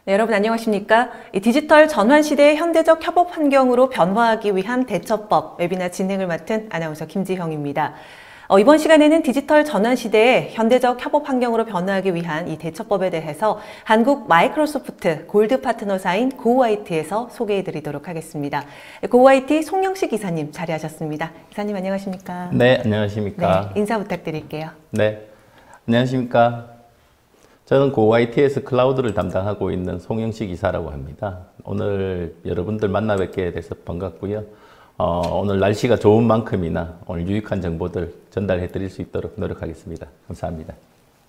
네, 여러분 안녕하십니까? 이 디지털 전환 시대의 현대적 협업 환경으로 변화하기 위한 대처법 웨비나 진행을 맡은 아나운서 김지형입니다. 이번 시간에는 디지털 전환 시대의 현대적 협업 환경으로 변화하기 위한 이 대처법에 대해서 한국 마이크로소프트 골드 파트너사인 고와이티에서 소개해드리도록 하겠습니다. 고와이티 송영식 이사님 자리하셨습니다. 이사님 안녕하십니까? 네, 안녕하십니까? 네, 인사 부탁드릴게요. 네, 안녕하십니까? 저는 고와이티에서 클라우드를 담당하고 있는 송영식 이사라고 합니다. 오늘 여러분들 만나 뵙게 돼서 반갑고요. 오늘 날씨가 좋은 만큼이나 오늘 유익한 정보들 전달해 드릴 수 있도록 노력하겠습니다. 감사합니다.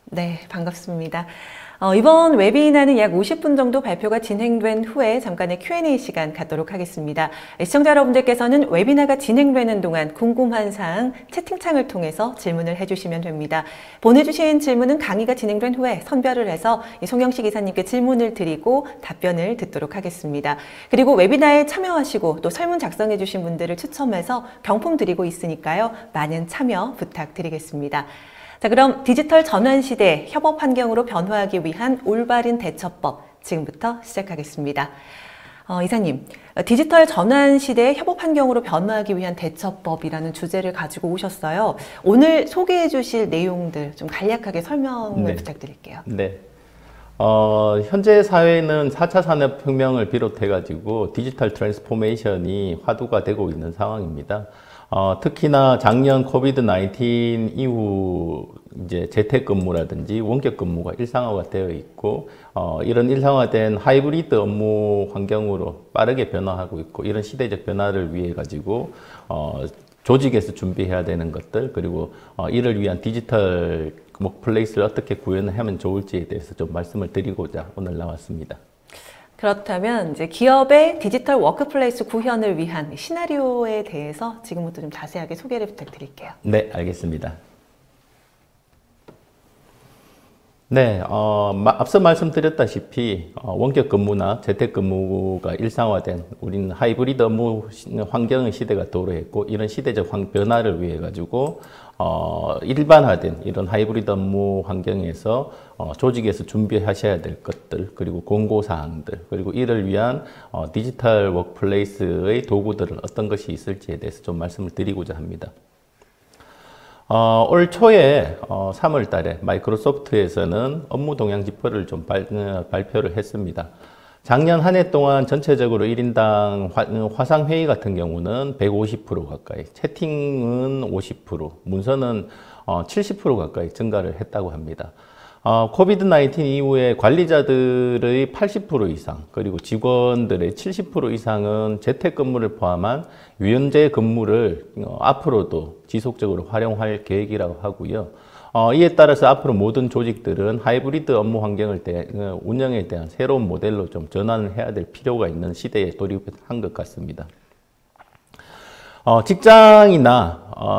네, 반갑습니다. 이번 웨비나는 약 50분 정도 발표가 진행된 후에 잠깐의 Q&A 시간 갖도록 하겠습니다. 시청자 여러분들께서는 웨비나가 진행되는 동안 궁금한 사항 채팅창을 통해서 질문을 해주시면 됩니다. 보내주신 질문은 강의가 진행된 후에 선별을 해서 송영식 이사님께 질문을 드리고 답변을 듣도록 하겠습니다. 그리고 웨비나에 참여하시고 또 설문 작성해 주신 분들을 추첨해서 경품 드리고 있으니까요. 많은 참여 부탁드리겠습니다. 자, 그럼 디지털 전환 시대 협업 환경으로 변화하기 위한 올바른 대처법 지금부터 시작하겠습니다. 이사님, 디지털 전환 시대의 협업 환경으로 변화하기 위한 대처법이라는 주제를 가지고 오셨어요. 오늘 소개해 주실 내용들 좀 간략하게 설명을 부탁드릴게요. 네. 현재 사회는 4차 산업혁명을 비롯해가지고 디지털 트랜스포메이션이 화두가 되고 있는 상황입니다. 특히나 작년 코비드-19 이후 이제 재택근무라든지 원격근무가 일상화가 되어 있고, 이런 일상화된 하이브리드 업무 환경으로 빠르게 변화하고 있고, 이런 시대적 변화를 위해 가지고, 조직에서 준비해야 되는 것들, 그리고 이를 위한 디지털 워크플레이스를 어떻게 구현하면 좋을지에 대해서 좀 말씀을 드리고자 오늘 나왔습니다. 그렇다면 이제 기업의 디지털 워크플레이스 구현을 위한 시나리오에 대해서 지금부터 좀 자세하게 소개를 부탁드릴게요. 네, 알겠습니다. 네, 앞서 말씀드렸다시피 원격 근무나 재택 근무가 일상화된 우리는 하이브리드 업무 환경의 시대가 도래했고, 이런 시대적 변화를 위해 가지고 일반화된 이런 하이브리드 업무 환경에서 조직에서 준비하셔야 될 것들, 그리고 공고사항들, 그리고 이를 위한 디지털 워크플레이스의 도구들은 어떤 것이 있을지에 대해서 좀 말씀을 드리고자 합니다. 올 초에 3월 달에 마이크로소프트에서는 업무 동향 지표를 좀 발표를 했습니다. 작년 한 해 동안 전체적으로 1인당 화상회의 같은 경우는 150% 가까이, 채팅은 50%, 문서는 70% 가까이 증가를 했다고 합니다. 코비드-19 이후에 관리자들의 80% 이상, 그리고 직원들의 70% 이상은 재택근무를 포함한 유연제 근무를 앞으로도 지속적으로 활용할 계획이라고 하고요. 이에 따라서 앞으로 모든 조직들은 하이브리드 업무 환경을 운영에 대한 새로운 모델로 좀 전환을 해야 될 필요가 있는 시대에 돌입한 것 같습니다.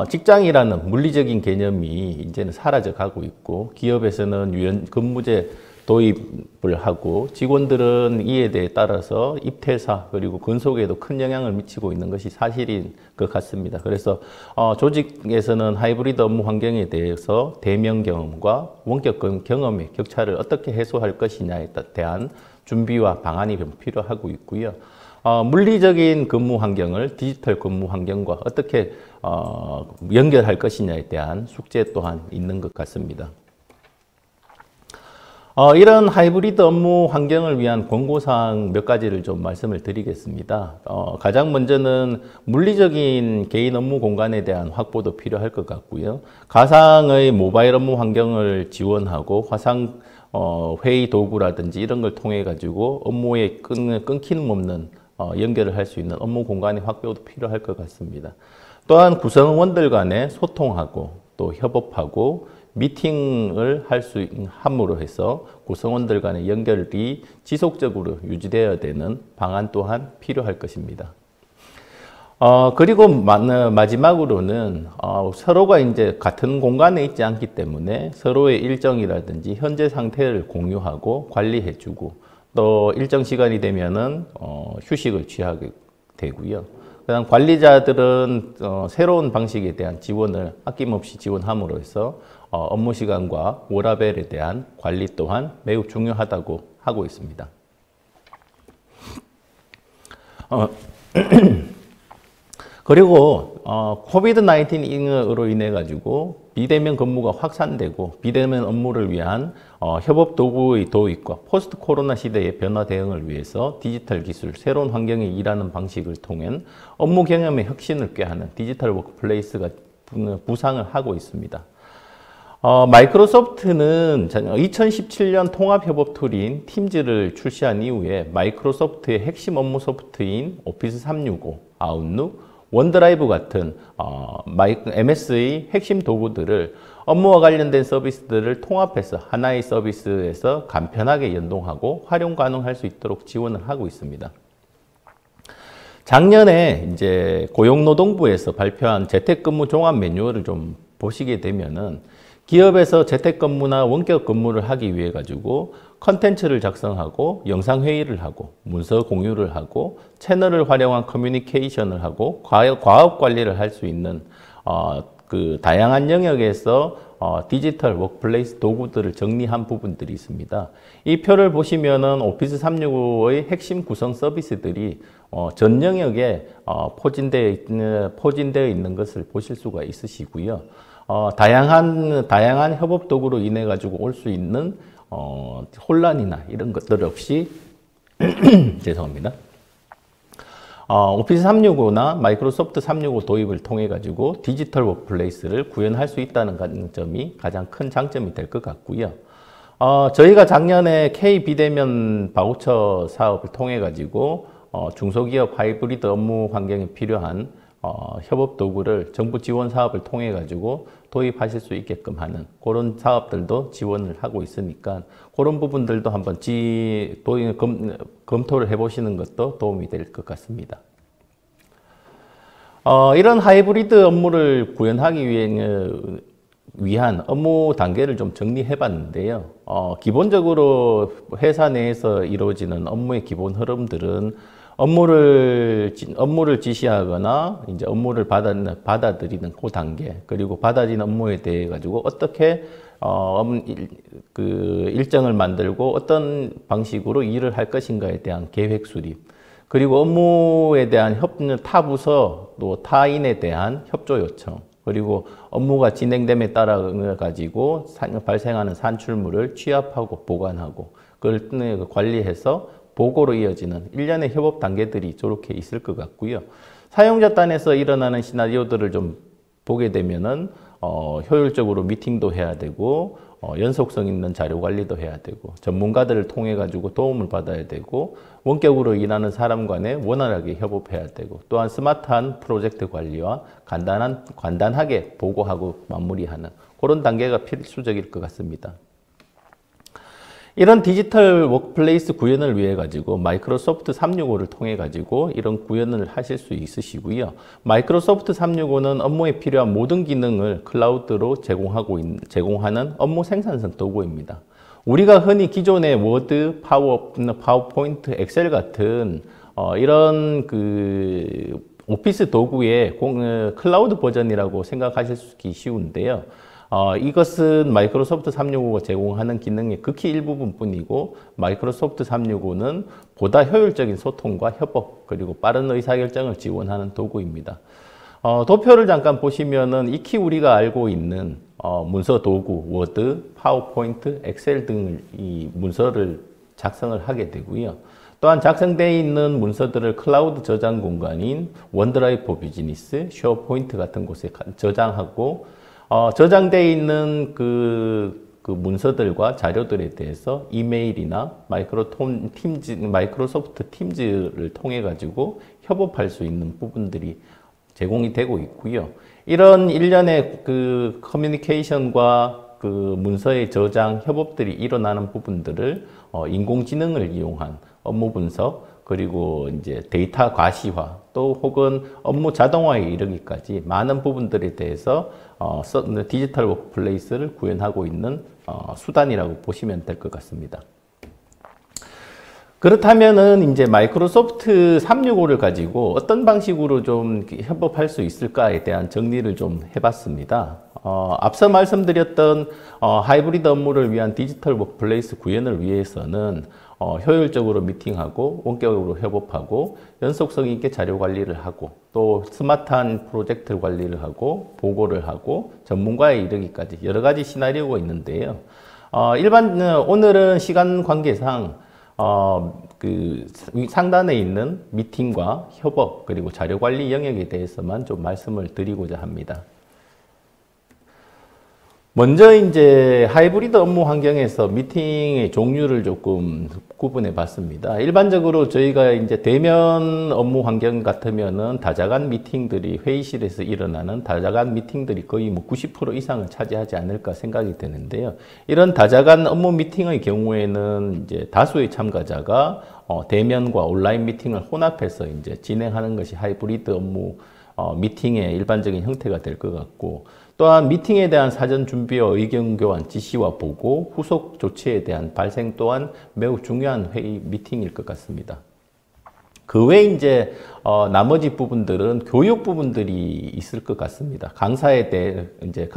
직장이라는 물리적인 개념이 이제는 사라져 가고 있고, 기업에서는 유연 근무제 도입을 하고, 직원들은 이에 대해 따라서 입퇴사 그리고 근속에도 큰 영향을 미치고 있는 것이 사실인 것 같습니다. 그래서 조직에서는 하이브리드 업무 환경에 대해서 대면 경험과 원격 경험의 격차를 어떻게 해소할 것이냐에 대한 준비와 방안이 좀 필요하고 있고요. 물리적인 근무 환경을 디지털 근무 환경과 어떻게 연결할 것이냐에 대한 숙제 또한 있는 것 같습니다. 이런 하이브리드 업무 환경을 위한 권고사항 몇 가지를 좀 말씀을 드리겠습니다. 가장 먼저는 물리적인 개인 업무 공간에 대한 확보도 필요할 것 같고요. 가상의 모바일 업무 환경을 지원하고 화상 회의 도구라든지 이런 걸 통해 가지고 업무에 끊김 없는 연결을 할 수 있는 업무 공간의 확보도 필요할 것 같습니다. 또한 구성원들 간에 소통하고 또 협업하고 미팅을 할 수 함으로 해서 구성원들 간의 연결이 지속적으로 유지되어야 되는 방안 또한 필요할 것입니다. 그리고 마지막으로는 서로가 이제 같은 공간에 있지 않기 때문에 서로의 일정이라든지 현재 상태를 공유하고 관리해주고, 또 일정 시간이 되면은 휴식을 취하게 되고요. 그다음 관리자들은 새로운 방식에 대한 지원을 아낌없이 지원함으로 해서 업무 시간과 워라밸에 대한 관리 또한 매우 중요하다고 하고 있습니다. 어, 그리고 코비드-19으로 인해 가지고 비대면 근무가 확산되고 비대면 업무를 위한 협업 도구의 도입과 포스트 코로나 시대의 변화 대응을 위해서 디지털 기술, 새로운 환경에 일하는 방식을 통한 업무 경험의 혁신을 꾀하는 디지털 워크플레이스가 부상을 하고 있습니다. 마이크로소프트는 2017년 통합협업 툴인 팀즈를 출시한 이후에 마이크로소프트의 핵심 업무 소프트인 오피스 365, 아웃룩, 원드라이브 같은 MS의 핵심 도구들을 업무와 관련된 서비스들을 통합해서 하나의 서비스에서 간편하게 연동하고 활용 가능할 수 있도록 지원을 하고 있습니다. 작년에 이제 고용노동부에서 발표한 재택근무 종합 매뉴얼을 좀 보시게 되면은 기업에서 재택근무나 원격 근무를 하기 위해 가지고 컨텐츠를 작성하고 영상회의를 하고 문서 공유를 하고 채널을 활용한 커뮤니케이션을 하고 과업 관리를 할 수 있는 그 다양한 영역에서 디지털 워크플레이스 도구들을 정리한 부분들이 있습니다. 이 표를 보시면은 오피스 365의 핵심 구성 서비스들이 전 영역에 포진되어 있는 것을 보실 수가 있으시고요. 다양한 협업 도구로 인해 가지고 올 수 있는 혼란이나 이런 것들 없이 죄송합니다. 오피스 365나 마이크로소프트 365 도입을 통해 가지고 디지털 워크플레이스를 구현할 수 있다는 점이 가장 큰 장점이 될 것 같고요. 저희가 작년에 K 비대면 바우처 사업을 통해 가지고 중소기업 하이브리드 업무 환경에 필요한 협업 도구를 정부 지원 사업을 통해 가지고 도입하실 수 있게끔 하는 그런 사업들도 지원을 하고 있으니까 그런 부분들도 한번 검토를 해보시는 것도 도움이 될 것 같습니다. 이런 하이브리드 업무를 구현하기 위한 업무 단계를 좀 정리해 봤는데요. 기본적으로 회사 내에서 이루어지는 업무의 기본 흐름들은 업무를 지시하거나 이제 업무를 받아들이는 그 단계, 그리고 받아진 업무에 대해 가지고 어떻게 일정을 만들고 어떤 방식으로 일을 할 것인가에 대한 계획 수립, 그리고 업무에 대한 타 부서 또 타인에 대한 협조 요청, 그리고 업무가 진행됨에 따라 가지고 발생하는 산출물을 취합하고 보관하고 그걸 관리해서 보고로 이어지는 일련의 협업 단계들이 저렇게 있을 것 같고요. 사용자 단에서 일어나는 시나리오들을 좀 보게 되면은 효율적으로 미팅도 해야 되고 연속성 있는 자료 관리도 해야 되고 전문가들을 통해 가지고 도움을 받아야 되고 원격으로 일하는 사람 간에 원활하게 협업해야 되고 또한 스마트한 프로젝트 관리와 간단하게 보고하고 마무리하는 그런 단계가 필수적일 것 같습니다. 이런 디지털 워크플레이스 구현을 위해 가지고 마이크로소프트 365를 통해 가지고 이런 구현을 하실 수 있으시고요. 마이크로소프트 365는 업무에 필요한 모든 기능을 클라우드로 제공하는 업무 생산성 도구입니다. 우리가 흔히 기존의 워드, 파워포인트, 엑셀 같은 이런 오피스 도구의 클라우드 버전이라고 생각하시기 쉬운데요. 이것은 마이크로소프트 365가 제공하는 기능의 극히 일부분뿐이고 마이크로소프트 365는 보다 효율적인 소통과 협업 그리고 빠른 의사결정을 지원하는 도구입니다. 도표를 잠깐 보시면은 익히 우리가 알고 있는 문서 도구, 워드, 파워포인트, 엑셀 등을 이 문서를 작성을 하게 되고요. 또한 작성되어 있는 문서들을 클라우드 저장 공간인 원드라이브 포 비즈니스, 쉐어포인트 같은 곳에 저장하고 저장되어 있는 그 문서들과 자료들에 대해서 이메일이나 마이크로소프트 팀즈를 통해 가지고 협업할 수 있는 부분들이 제공이 되고 있고요. 이런 일련의 커뮤니케이션과 문서의 저장, 협업들이 일어나는 부분들을 인공지능을 이용한 업무 분석, 그리고 이제 데이터 과시화, 또 혹은 업무 자동화에 이르기까지 많은 부분들에 대해서 디지털 워크플레이스를 구현하고 있는 수단이라고 보시면 될 것 같습니다. 그렇다면은 이제 마이크로소프트 365를 가지고 어떤 방식으로 좀 협업할 수 있을까에 대한 정리를 좀 해봤습니다. 앞서 말씀드렸던 하이브리드 업무를 위한 디지털 워크플레이스 구현을 위해서는 효율적으로 미팅하고 원격으로 협업하고 연속성 있게 자료 관리를 하고 또 스마트한 프로젝트 관리를 하고 보고를 하고 전문가에 이르기까지 여러 가지 시나리오가 있는데요. 오늘은 시간 관계상 그 상단에 있는 미팅과 협업 그리고 자료 관리 영역에 대해서만 좀 말씀을 드리고자 합니다. 먼저 이제 하이브리드 업무 환경에서 미팅의 종류를 조금 구분해 봤습니다. 일반적으로 저희가 이제 대면 업무 환경 같으면은 다자간 미팅들이 회의실에서 일어나는 다자간 미팅들이 거의 뭐 90% 이상을 차지하지 않을까 생각이 되는데요. 이런 다자간 업무 미팅의 경우에는 이제 다수의 참가자가 대면과 온라인 미팅을 혼합해서 이제 진행하는 것이 하이브리드 업무 미팅의 일반적인 형태가 될 것 같고, 또한 미팅에 대한 사전 준비와 의견 교환, 지시와 보고, 후속 조치에 대한 발생 또한 매우 중요한 회의 미팅일 것 같습니다. 그 외에 이제 나머지 부분들은 교육 부분들이 있을 것 같습니다. 강사에 대해 이제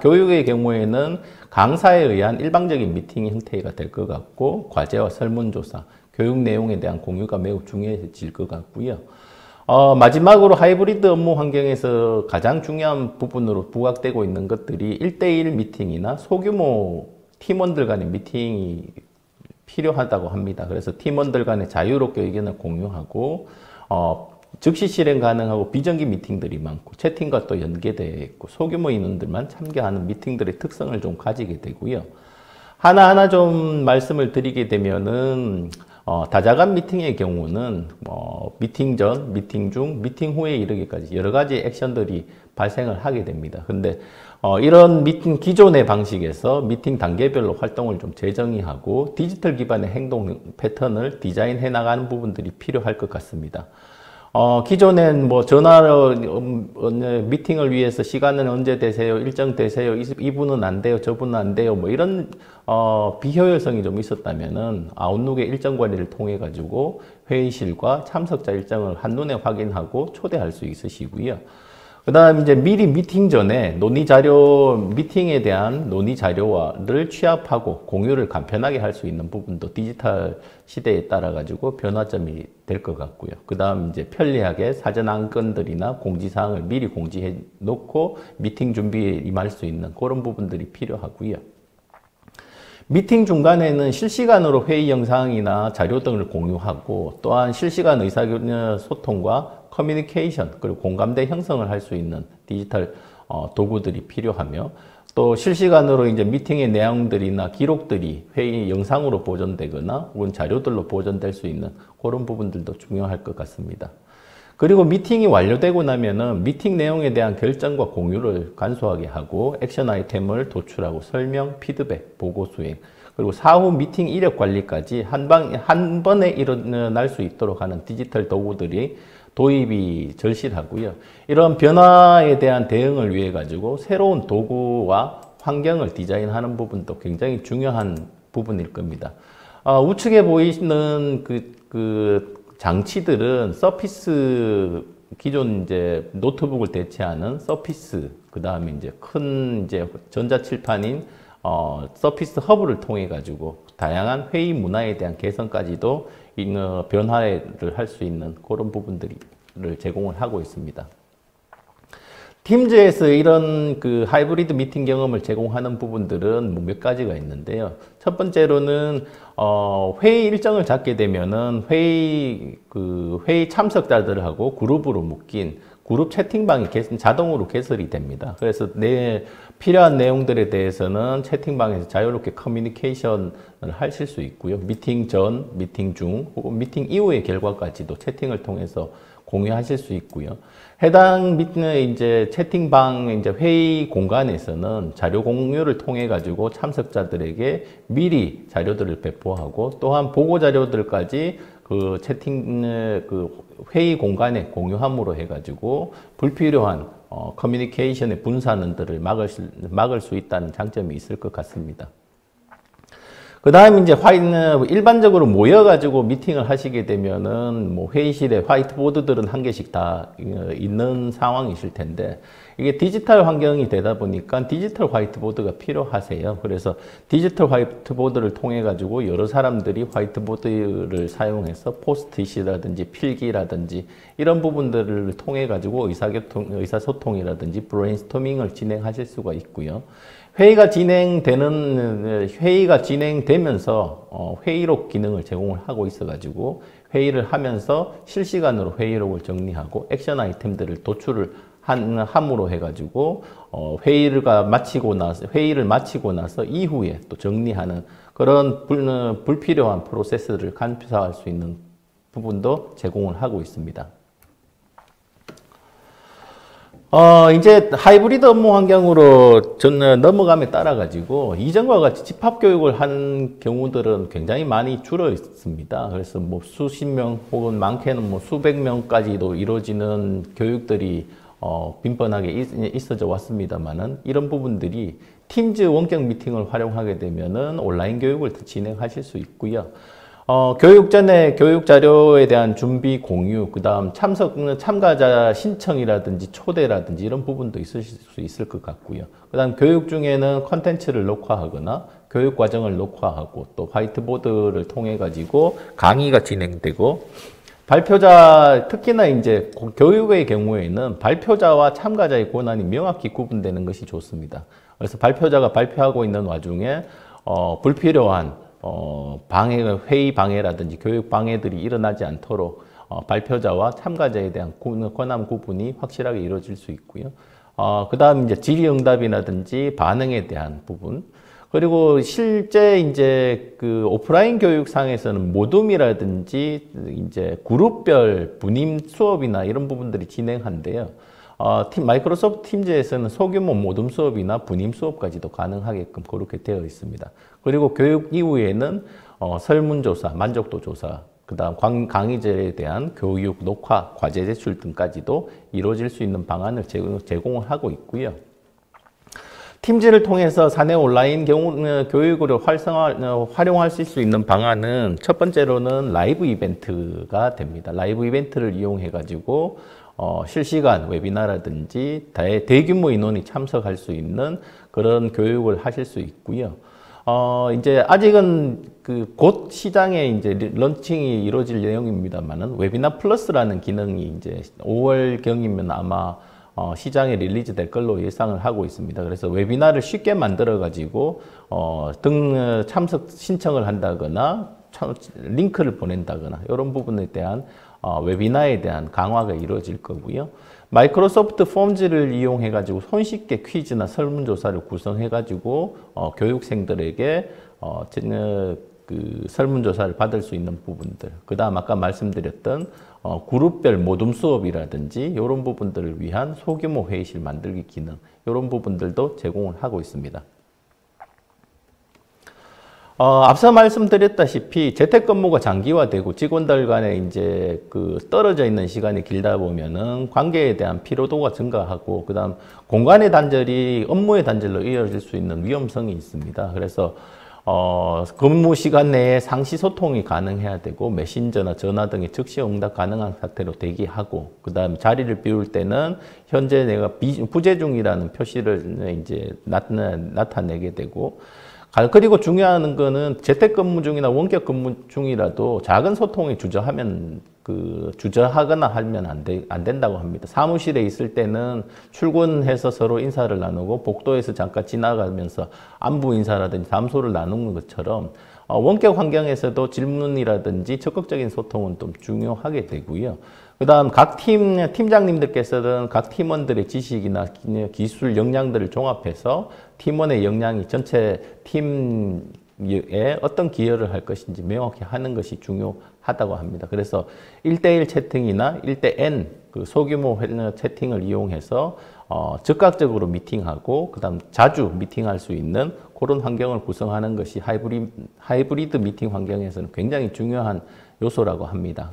교육의 경우에는 강사에 의한 일방적인 미팅 형태가 될 것 같고, 과제와 설문조사, 교육 내용에 대한 공유가 매우 중요해질 것 같고요. 마지막으로 하이브리드 업무 환경에서 가장 중요한 부분으로 부각되고 있는 것들이 1대1 미팅이나 소규모 팀원들 간의 미팅이 필요하다고 합니다. 그래서 팀원들 간에 자유롭게 의견을 공유하고 즉시 실행 가능하고 비정기 미팅들이 많고 채팅과 또 연계되어 있고 소규모 인원들만 참여하는 미팅들의 특성을 좀 가지게 되고요. 하나하나 좀 말씀을 드리게 되면은 다자간 미팅의 경우는 미팅 전, 미팅 중, 미팅 후에 이르기까지 여러 가지 액션들이 발생을 하게 됩니다. 근데 이런 미팅 기존의 방식에서 미팅 단계별로 활동을 좀 재정의하고 디지털 기반의 행동 패턴을 디자인해 나가는 부분들이 필요할 것 같습니다. 기존엔 뭐 전화로 미팅을 위해서 시간은 언제 되세요? 일정 되세요? 이분은 안 돼요? 저분은 안 돼요? 뭐 이런 비효율성이 좀 있었다면은 아웃룩의 일정 관리를 통해 가지고 회의실과 참석자 일정을 한눈에 확인하고 초대할 수 있으시고요. 그 다음 이제 미리 미팅 전에 미팅에 대한 논의 자료를 취합하고 공유를 간편하게 할 수 있는 부분도 디지털 시대에 따라 가지고 변화점이 될 것 같고요. 그 다음 이제 편리하게 사전 안건들이나 공지사항을 미리 공지해 놓고 미팅 준비에 임할 수 있는 그런 부분들이 필요하고요. 미팅 중간에는 실시간으로 회의 영상이나 자료 등을 공유하고 또한 실시간 의사소통과 커뮤니케이션 그리고 공감대 형성을 할 수 있는 디지털 도구들이 필요하며 또 실시간으로 이제 미팅의 내용들이나 기록들이 회의 영상으로 보존되거나 혹은 자료들로 보존될 수 있는 그런 부분들도 중요할 것 같습니다. 그리고 미팅이 완료되고 나면은 미팅 내용에 대한 결정과 공유를 간소하게 하고 액션 아이템을 도출하고 설명, 피드백, 보고 수행 그리고 사후 미팅 이력 관리까지 한 번에 일어날 수 있도록 하는 디지털 도구들이 도입이 절실하고요. 이런 변화에 대한 대응을 위해 가지고 새로운 도구와 환경을 디자인하는 부분도 굉장히 중요한 부분일 겁니다. 우측에 보이시는 그 장치들은 서피스 기존 이제 노트북을 대체하는 서피스 그 다음에 이제 큰 이제 전자칠판인 서피스 허브를 통해 가지고 다양한 회의 문화에 대한 개선까지도 변화를 할 수 있는 그런 부분들을 제공을 하고 있습니다. 팀즈에서 이런 그 하이브리드 미팅 경험을 제공하는 부분들은 뭐 몇 가지가 있는데요. 첫 번째로는 회의 일정을 잡게 되면은 회의 참석자들하고 그룹으로 묶인 그룹 채팅방이 자동으로 개설이 됩니다. 그래서 필요한 내용들에 대해서는 채팅방에서 자유롭게 커뮤니케이션을 하실 수 있고요. 미팅 전, 미팅 중, 혹은 미팅 이후의 결과까지도 채팅을 통해서 공유하실 수 있고요. 해당 이제 채팅방 이제 회의 공간에서는 자료 공유를 통해 가지고 참석자들에게 미리 자료들을 배포하고 또한 보고 자료들까지 그 회의 공간에 공유함으로 해 가지고 불필요한 커뮤니케이션의 분산들을 막을 수 있다는 장점이 있을 것 같습니다. 그 다음에 이제 일반적으로 모여가지고 미팅을 하시게 되면은 뭐 회의실에 화이트보드들은 한 개씩 다 있는 상황이실 텐데 이게 디지털 환경이 되다 보니까 디지털 화이트보드가 필요하세요. 그래서 디지털 화이트보드를 통해 가지고 여러 사람들이 화이트보드를 사용해서 포스트잇이라든지 필기라든지 이런 부분들을 통해 가지고 의사소통이라든지 브레인스토밍을 진행하실 수가 있고요. 회의가 진행되면서 회의록 기능을 제공을 하고 있어가지고 회의를 하면서 실시간으로 회의록을 정리하고 액션 아이템들을 도출을 함으로 해가지고 회의를 마치고 나서 이후에 또 정리하는 그런 불필요한 프로세스를 간소화할 수 있는 부분도 제공을 하고 있습니다. 이제 하이브리드 업무 환경으로 넘어감에 따라 가지고 이전과 같이 집합 교육을 한 경우들은 굉장히 많이 줄어 있습니다. 그래서 뭐 수십 명 혹은 많게는 뭐 수백 명까지도 이루어지는 교육들이 빈번하게 있어져 왔습니다만은 이런 부분들이 팀즈 원격 미팅을 활용하게 되면은 온라인 교육을 진행하실 수 있고요. 교육 전에 교육 자료에 대한 준비 공유, 그 다음 참가자 신청이라든지 초대라든지 이런 부분도 있으실 수 있을 것 같고요. 그 다음 교육 중에는 컨텐츠를 녹화하거나 교육 과정을 녹화하고 또 화이트보드를 통해 가지고 강의가 진행되고 발표자, 특히나 이제 교육의 경우에는 발표자와 참가자의 권한이 명확히 구분되는 것이 좋습니다. 그래서 발표자가 발표하고 있는 와중에 불필요한 회의 방해라든지 교육 방해들이 일어나지 않도록 발표자와 참가자에 대한 권한 구분이 확실하게 이루어질 수 있고요. 그 다음 이제 질의응답이라든지 반응에 대한 부분. 그리고 실제 이제 그 오프라인 교육상에서는 모둠이라든지 이제 그룹별 분임 수업이나 이런 부분들이 진행한대요. 마이크로소프트 팀즈에서는 소규모 모둠 수업이나 분임 수업까지도 가능하게끔 그렇게 되어 있습니다. 그리고 교육 이후에는 설문조사, 만족도 조사, 그 다음 강의제에 대한 교육, 녹화, 과제 제출 등까지도 이루어질 수 있는 방안을 제공을 하고 있고요. 팀즈를 통해서 사내 온라인 교육으로 활용할 수 있는 방안은 첫 번째로는 라이브 이벤트가 됩니다. 라이브 이벤트를 이용해 가지고 실시간 웨비나라든지 대규모 인원이 참석할 수 있는 그런 교육을 하실 수 있고요. 이제 아직은 곧 시장에 이제 런칭이 이루어질 예정입니다만은 웨비나 플러스라는 기능이 이제 5월경이면 아마 시장에 릴리즈 될 걸로 예상을 하고 있습니다. 그래서 웨비나를 쉽게 만들어 가지고 참석 신청을 한다거나 링크를 보낸다거나 이런 부분에 대한 웨비나에 대한 강화가 이루어질 거고요. 마이크로소프트 폼즈를 이용해 가지고 손쉽게 퀴즈나 설문조사를 구성해 가지고 교육생들에게 그 설문조사를 받을 수 있는 부분들, 그 다음 아까 말씀드렸던 그룹별 모둠 수업이라든지 이런 부분들을 위한 소규모 회의실 만들기 기능, 이런 부분들도 제공을 하고 있습니다. 앞서 말씀드렸다시피 재택근무가 장기화되고 직원들 간에 이제 떨어져 있는 시간이 길다 보면은 관계에 대한 피로도가 증가하고 그다음 공간의 단절이 업무의 단절로 이어질 수 있는 위험성이 있습니다. 그래서 근무 시간 내에 상시 소통이 가능해야 되고 메신저나 전화 등의 즉시 응답 가능한 상태로 대기하고 그다음 자리를 비울 때는 현재 내가 부재 중이라는 표시를 이제 나타내게 되고 그리고 중요한 거는 재택근무 중이나 원격 근무 중이라도 작은 소통이 주저하거나 하면 안 된다고 합니다. 사무실에 있을 때는 출근해서 서로 인사를 나누고 복도에서 잠깐 지나가면서 안부 인사라든지 담소를 나누는 것처럼 원격 환경에서도 질문이라든지 적극적인 소통은 좀 중요하게 되고요. 그 다음 각 팀장님들께서는 각 팀원들의 지식이나 기술 역량들을 종합해서 팀원의 역량이 전체 팀에 어떤 기여를 할 것인지 명확히 하는 것이 중요하다고 합니다. 그래서 1대1 채팅이나 1대-N 소규모 채팅을 이용해서 즉각적으로 미팅하고 그 다음 자주 미팅할 수 있는 그런 환경을 구성하는 것이 하이브리드 미팅 환경에서는 굉장히 중요한 요소라고 합니다.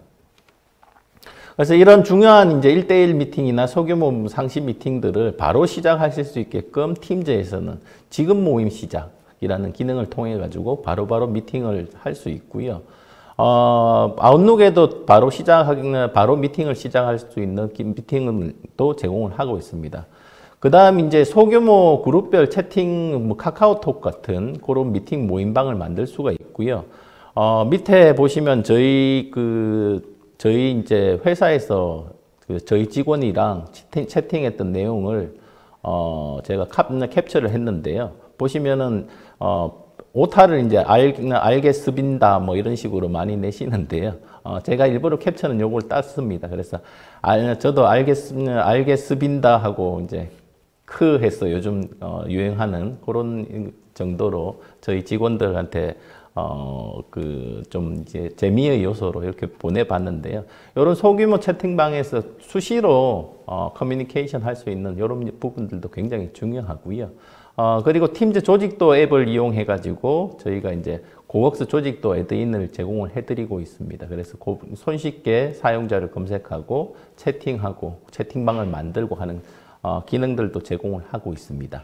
그래서 이런 중요한 이제 1대1 미팅이나 소규모 상시 미팅들을 바로 시작하실 수 있게끔 팀즈에서는 지금 모임 시작이라는 기능을 통해 가지고 바로 미팅을 할 수 있고요. 아웃룩에도 바로 미팅을 시작할 수 있는 미팅도 제공을 하고 있습니다. 그 다음 이제 소규모 그룹별 채팅, 뭐 카카오톡 같은 그런 미팅 모임방을 만들 수가 있고요. 밑에 보시면 저희 이제 회사에서 저희 직원이랑 채팅했던 내용을 제가 캡처를 했는데요. 보시면은 오타를 이제 알겠습니다 뭐 이런 식으로 많이 내시는데요. 제가 일부러 캡처는 요걸 땄습니다. 그래서 저도 알겠습니다 하고 이제 해서 요즘 유행하는 그런 정도로 저희 직원들한테 좀 이제 재미의 요소로 이렇게 보내봤는데요. 이런 소규모 채팅방에서 수시로 커뮤니케이션 할 수 있는 이런 부분들도 굉장히 중요하고요. 그리고 팀즈 조직도 앱을 이용해 가지고 저희가 이제 고웍스 조직도 애드인을 제공을 해드리고 있습니다. 그래서 손쉽게 사용자를 검색하고 채팅하고 채팅방을 만들고 하는 기능들도 제공을 하고 있습니다.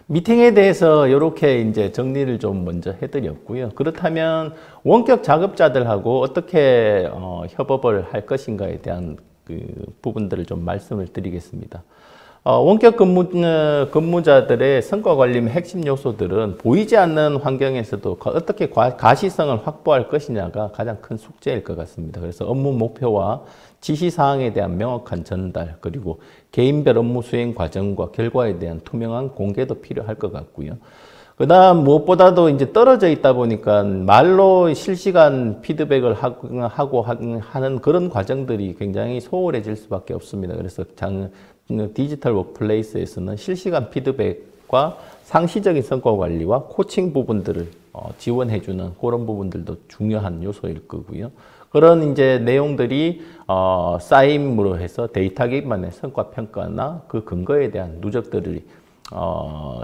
미팅에 대해서 이렇게 이제 정리를 좀 먼저 해드렸고요. 그렇다면 원격 작업자들하고 어떻게 협업을 할 것인가에 대한 그 부분들을 좀 말씀을 드리겠습니다. 원격 근무자들의 성과 관리 핵심 요소들은 보이지 않는 환경에서도 어떻게 가시성을 확보할 것이냐가 가장 큰 숙제일 것 같습니다. 그래서 업무 목표와 지시사항에 대한 명확한 전달, 그리고 개인별 업무 수행 과정과 결과에 대한 투명한 공개도 필요할 것 같고요. 그 다음 무엇보다도 이제 떨어져 있다 보니까 말로 실시간 피드백을 하고 하는 그런 과정들이 굉장히 소홀해질 수밖에 없습니다. 그래서 디지털 워크플레이스에서는 실시간 피드백과 상시적인 성과 관리와 코칭 부분들을 지원해주는 그런 부분들도 중요한 요소일 거고요. 그런 이제 내용들이 쌓임으로 해서 데이터 기반의 성과 평가나 그 근거에 대한 누적들이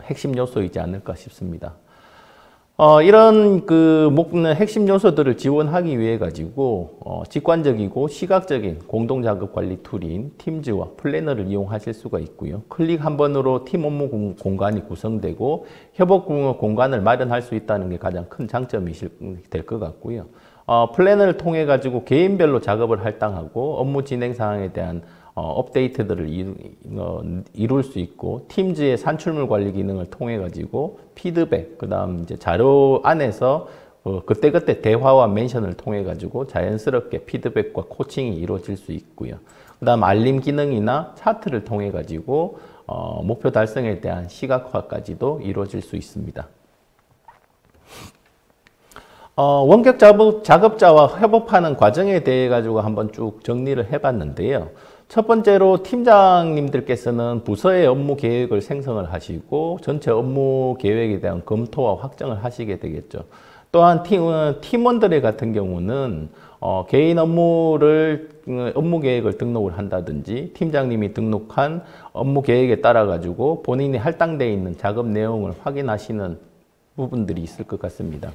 핵심 요소이지 않을까 싶습니다. 이런 핵심 요소들을 지원하기 위해 가지고 직관적이고 시각적인 공동 작업 관리 툴인 팀즈와 플래너를 이용하실 수가 있고요. 클릭 한 번으로 팀 업무 공간이 구성되고 협업 공간을 마련할 수 있다는 게 가장 큰 장점이 될 것 같고요. 플래너를 통해 가지고 개인별로 작업을 할당하고 업무 진행 사항에 대한 업데이트들을 이룰 수 있고, 팀즈의 산출물 관리 기능을 통해 가지고 피드백, 그 다음 이제 자료 안에서 그때그때 대화와 멘션을 통해 가지고 자연스럽게 피드백과 코칭이 이루어질 수 있고요. 그 다음 알림 기능이나 차트를 통해 가지고 목표 달성에 대한 시각화까지도 이루어질 수 있습니다. 원격 작업자와 협업하는 과정에 대해 가지고 한번 쭉 정리를 해봤는데요. 첫 번째로 팀장님들께서는 부서의 업무 계획을 생성을 하시고 전체 업무 계획에 대한 검토와 확정을 하시게 되겠죠. 또한 팀원들의 같은 경우는 개인 업무 계획을 등록을 한다든지 팀장님이 등록한 업무 계획에 따라 가지고 본인이 할당되어 있는 작업 내용을 확인하시는 부분들이 있을 것 같습니다.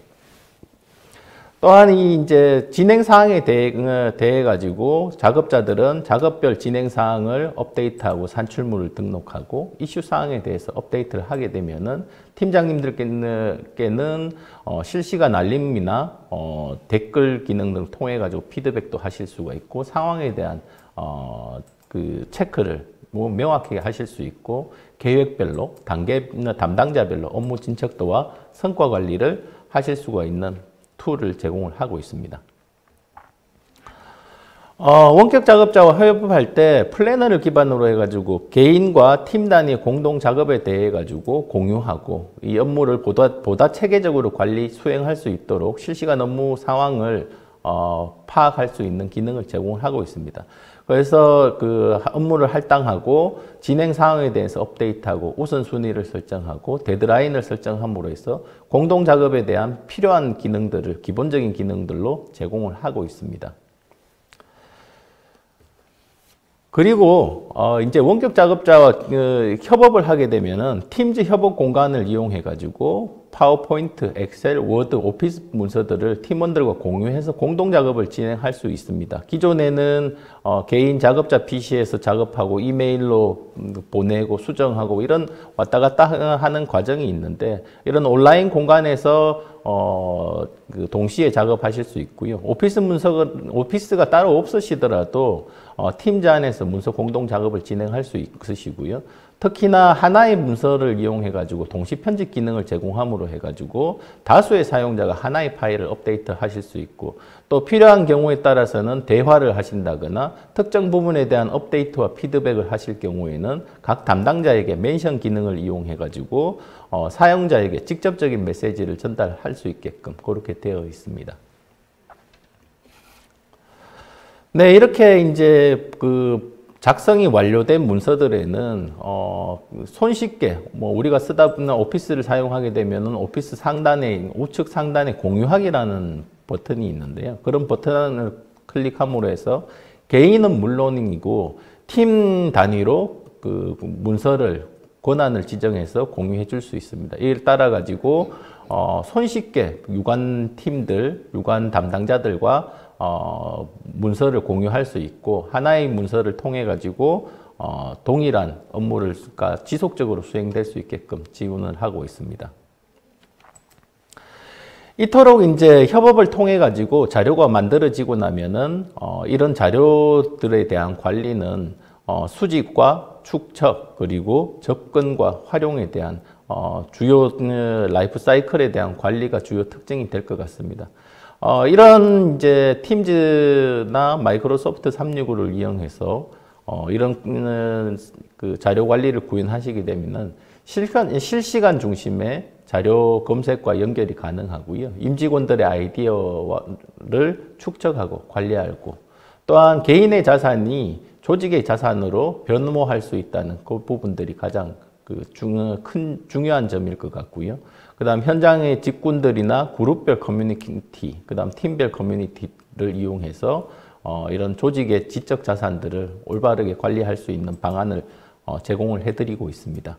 또한 이제 진행 사항에 대해 가지고 작업자들은 작업별 진행 사항을 업데이트하고 산출물을 등록하고 이슈 사항에 대해서 업데이트를 하게 되면은 팀장님들께는 실시간 알림이나 댓글 기능 등을 통해 가지고 피드백도 하실 수가 있고 상황에 대한 체크를 명확하게 하실 수 있고 계획별로 담당자별로 업무 진척도와 성과 관리를 하실 수가 있는 툴을 제공을 하고 있습니다. 원격 작업자와 협업할 때 플래너를 기반으로 해가지고 개인과 팀 단위 공동 작업에 대해 가지고 공유하고 이 업무를 보다 체계적으로 관리 수행할 수 있도록 실시간 업무 상황을 파악할 수 있는 기능을 제공하고 있습니다. 그래서 업무를 할당하고 진행 상황에 대해서 업데이트하고 우선순위를 설정하고 데드라인을 설정함으로 해서 공동 작업에 대한 필요한 기능들을 기본적인 기능들로 제공을 하고 있습니다. 그리고 이제 원격 작업자와 협업을 하게 되면은 팀즈 협업 공간을 이용해 가지고 파워포인트, 엑셀, 워드, 오피스 문서들을 팀원들과 공유해서 공동 작업을 진행할 수 있습니다. 기존에는 개인 작업자 PC에서 작업하고 이메일로 보내고 수정하고 이런 왔다 갔다 하는 과정이 있는데, 이런 온라인 공간에서 동시에 작업하실 수 있고요. 오피스가 따로 없으시더라도 팀즈 안에서 문서 공동 작업을 진행할 수 있으시고요. 특히나 하나의 문서를 이용해 가지고 동시 편집 기능을 제공함으로 해 가지고 다수의 사용자가 하나의 파일을 업데이트 하실 수 있고, 또 필요한 경우에 따라서는 대화를 하신다거나 특정 부분에 대한 업데이트와 피드백을 하실 경우에는 각 담당자에게 멘션 기능을 이용해 가지고 사용자에게 직접적인 메시지를 전달할 수 있게끔 그렇게 되어 있습니다. 네, 이렇게 이제 작성이 완료된 문서들에는 손쉽게 우리가 쓰다 보면 오피스를 사용하게 되면은 오피스 상단에 우측 상단에 공유하기라는 버튼이 있는데요. 그런 버튼을 클릭함으로 해서 개인은 물론이고 팀 단위로 그 문서를 권한을 지정해서 공유해 줄 수 있습니다. 이를 따라 가지고 손쉽게 유관 팀들, 유관 담당자들과 문서를 공유할 수 있고, 하나의 문서를 통해 가지고 동일한 업무를 지속적으로 수행될 수 있게끔 지원을 하고 있습니다. 이토록 이제 협업을 통해 가지고 자료가 만들어지고 나면은 이런 자료들에 대한 관리는 수집과 축적, 그리고 접근과 활용에 대한 주요 라이프 사이클에 대한 관리가 주요 특징이 될 것 같습니다. 이런 이제 팀즈나 마이크로소프트 365를 이용해서 이런 그 자료 관리를 구현하시게 되면은 실시간 중심의 자료 검색과 연결이 가능하고요. 임직원들의 아이디어를 축적하고 관리하고, 또한 개인의 자산이 조직의 자산으로 변모할 수 있다는 그 부분들이 가장 중요한 점일 것 같고요. 그 다음 현장의 직군들이나 그룹별 커뮤니티, 그 다음 팀별 커뮤니티를 이용해서 이런 조직의 지적 자산들을 올바르게 관리할 수 있는 방안을 제공을 해드리고 있습니다.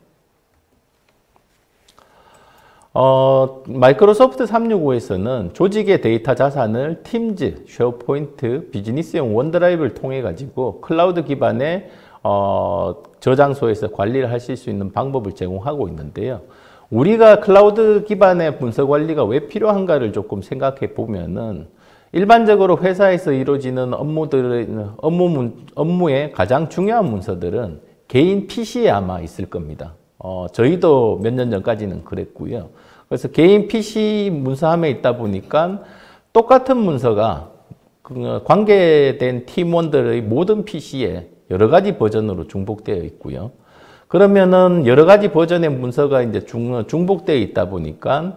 마이크로소프트 365에서는 조직의 데이터 자산을 팀즈, 쉐어포인트, 비즈니스용 원드라이브를 통해 가지고 클라우드 기반의 저장소에서 관리를 하실 수 있는 방법을 제공하고 있는데요. 우리가 클라우드 기반의 문서 관리가 왜 필요한가를 조금 생각해 보면은, 일반적으로 회사에서 이루어지는 업무의 가장 중요한 문서들은 개인 PC에 아마 있을 겁니다. 저희도 몇 년 전까지는 그랬고요. 그래서 개인 PC 문서함에 있다 보니까 똑같은 문서가 관계된 팀원들의 모든 PC에 여러 가지 버전으로 중복되어 있고요. 그러면은 여러 가지 버전의 문서가 이제 중복되어 있다 보니까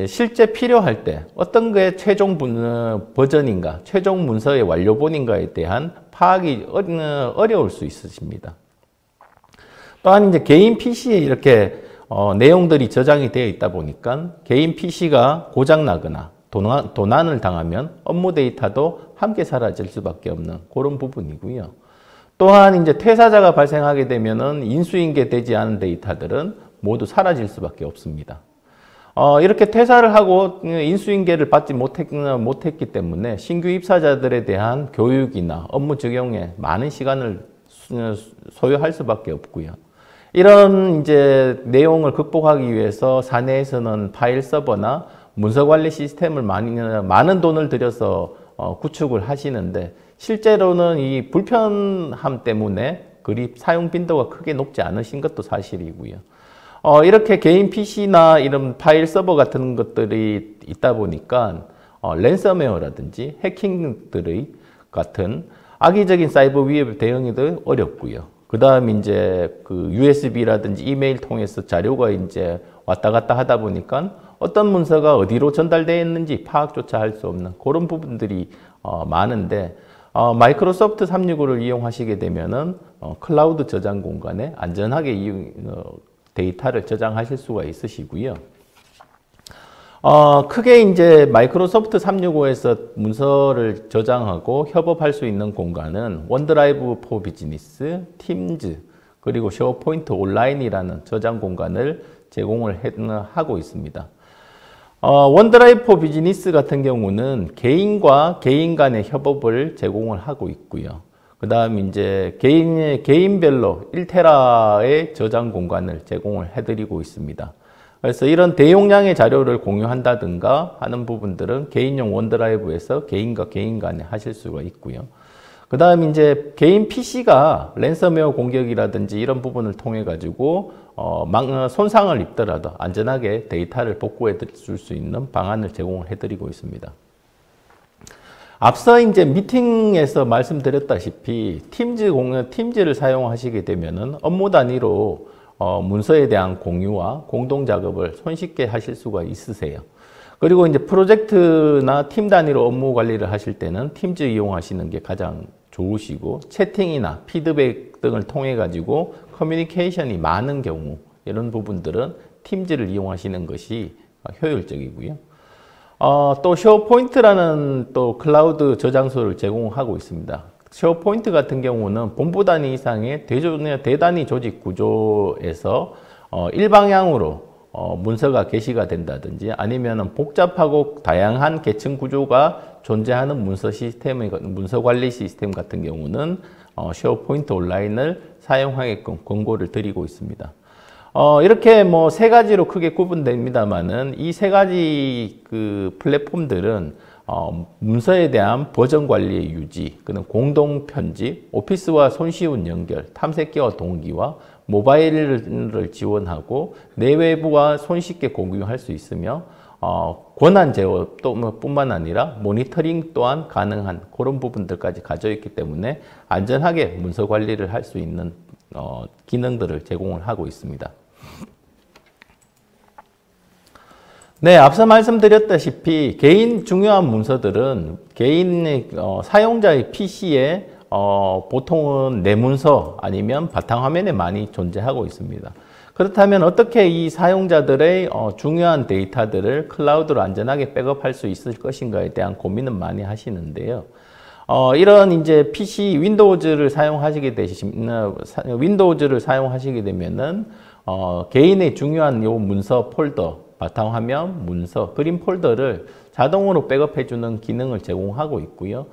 실제 필요할 때 어떤 게 최종 버전인가, 최종 문서의 완료본인가에 대한 파악이 어려울 수 있으십니다. 또한 이제 개인 PC에 이렇게 내용들이 저장이 되어 있다 보니까 개인 PC가 고장 나거나 도난을 당하면 업무 데이터도 함께 사라질 수밖에 없는 그런 부분이고요. 또한 이제 퇴사자가 발생하게 되면은 인수인계 되지 않은 데이터들은 모두 사라질 수밖에 없습니다. 이렇게 퇴사를 하고 인수인계를 받지 못했기 때문에 신규 입사자들에 대한 교육이나 업무 적용에 많은 시간을 소요할 수밖에 없고요. 이런 이제 내용을 극복하기 위해서 사내에서는 파일 서버나 문서 관리 시스템을 많은 돈을 들여서 구축을 하시는데, 실제로는 이 불편함 때문에 그리 사용 빈도가 크게 높지 않으신 것도 사실이고요. 이렇게 개인 PC나 이런 파일 서버 같은 것들이 있다 보니까 랜섬웨어라든지 해킹들의 같은 악의적인 사이버 위협 대응에도 어렵고요. 그 다음 이제 그 USB라든지 이메일 통해서 자료가 이제 왔다 갔다 하다 보니까 어떤 문서가 어디로 전달되었는지 파악조차 할 수 없는 그런 부분들이 많은데, 마이크로소프트 365를 이용하시게 되면은 클라우드 저장 공간에 안전하게 데이터를 저장하실 수가 있으시고요. 크게 이제 마이크로소프트 365에서 문서를 저장하고 협업할 수 있는 공간은 원드라이브 포 비즈니스, 팀즈, 그리고 쉐어포인트 온라인이라는 저장 공간을 제공을 하고 있습니다. 원드라이브 포 비즈니스 같은 경우는 개인과 개인 간의 협업을 제공을 하고 있고요. 그 다음 이제 개인별로 1테라의 저장 공간을 제공을 해드리고 있습니다. 그래서 이런 대용량의 자료를 공유한다든가 하는 부분들은 개인용 원드라이브에서 개인과 개인 간에 하실 수가 있고요. 그 다음 이제 개인 PC가 랜섬웨어 공격이라든지 이런 부분을 통해 가지고 손상을 입더라도 안전하게 데이터를 복구해 줄 수 있는 방안을 제공을 해드리고 있습니다. 앞서 이제 미팅에서 말씀드렸다시피 팀즈를 사용하시게 되면은 업무 단위로 문서에 대한 공유와 공동 작업을 손쉽게 하실 수가 있으세요. 그리고 이제 프로젝트나 팀 단위로 업무 관리를 하실 때는 팀즈 이용하시는 게 가장 좋으시고, 채팅이나 피드백 등을 통해 가지고 커뮤니케이션이 많은 경우 이런 부분들은 팀즈를 이용하시는 것이 효율적이고요. 또 쉐어포인트라는 또 클라우드 저장소를 제공하고 있습니다. 쉐어포인트 같은 경우는 본부 단위 이상의 대단위 조직 구조에서 일방향으로 문서가 게시가 된다든지 아니면 복잡하고 다양한 계층 구조가 존재하는 문서 관리 시스템 같은 경우는 쉐어포인트 온라인을 사용하게끔 권고를 드리고 있습니다. 이렇게 뭐 세 가지로 크게 구분됩니다만은 이 세 가지 그 플랫폼들은 문서에 대한 버전 관리의 유지, 그다음 공동 편집, 오피스와 손쉬운 연결, 탐색기와 동기화, 모바일을 지원하고 내외부와 손쉽게 공유할 수 있으며 권한 제어 뿐만 아니라 모니터링 또한 가능한 그런 부분들까지 가져 있기 때문에 안전하게 문서 관리를 할 수 있는 기능들을 제공을 하고 있습니다. 네, 앞서 말씀드렸다시피 개인 중요한 문서들은 개인의 사용자의 PC에 보통은 내문서 아니면 바탕화면에 많이 존재하고 있습니다. 그렇다면 어떻게 이 사용자들의 중요한 데이터들을 클라우드로 안전하게 백업할 수 있을 것인가에 대한 고민은 많이 하시는데요. 이런 이제 PC 윈도우즈를 사용하시게 되면은 개인의 중요한 요 문서 폴더, 바탕화면, 문서, 그림 폴더를 자동으로 백업해주는 기능을 제공하고 있고요.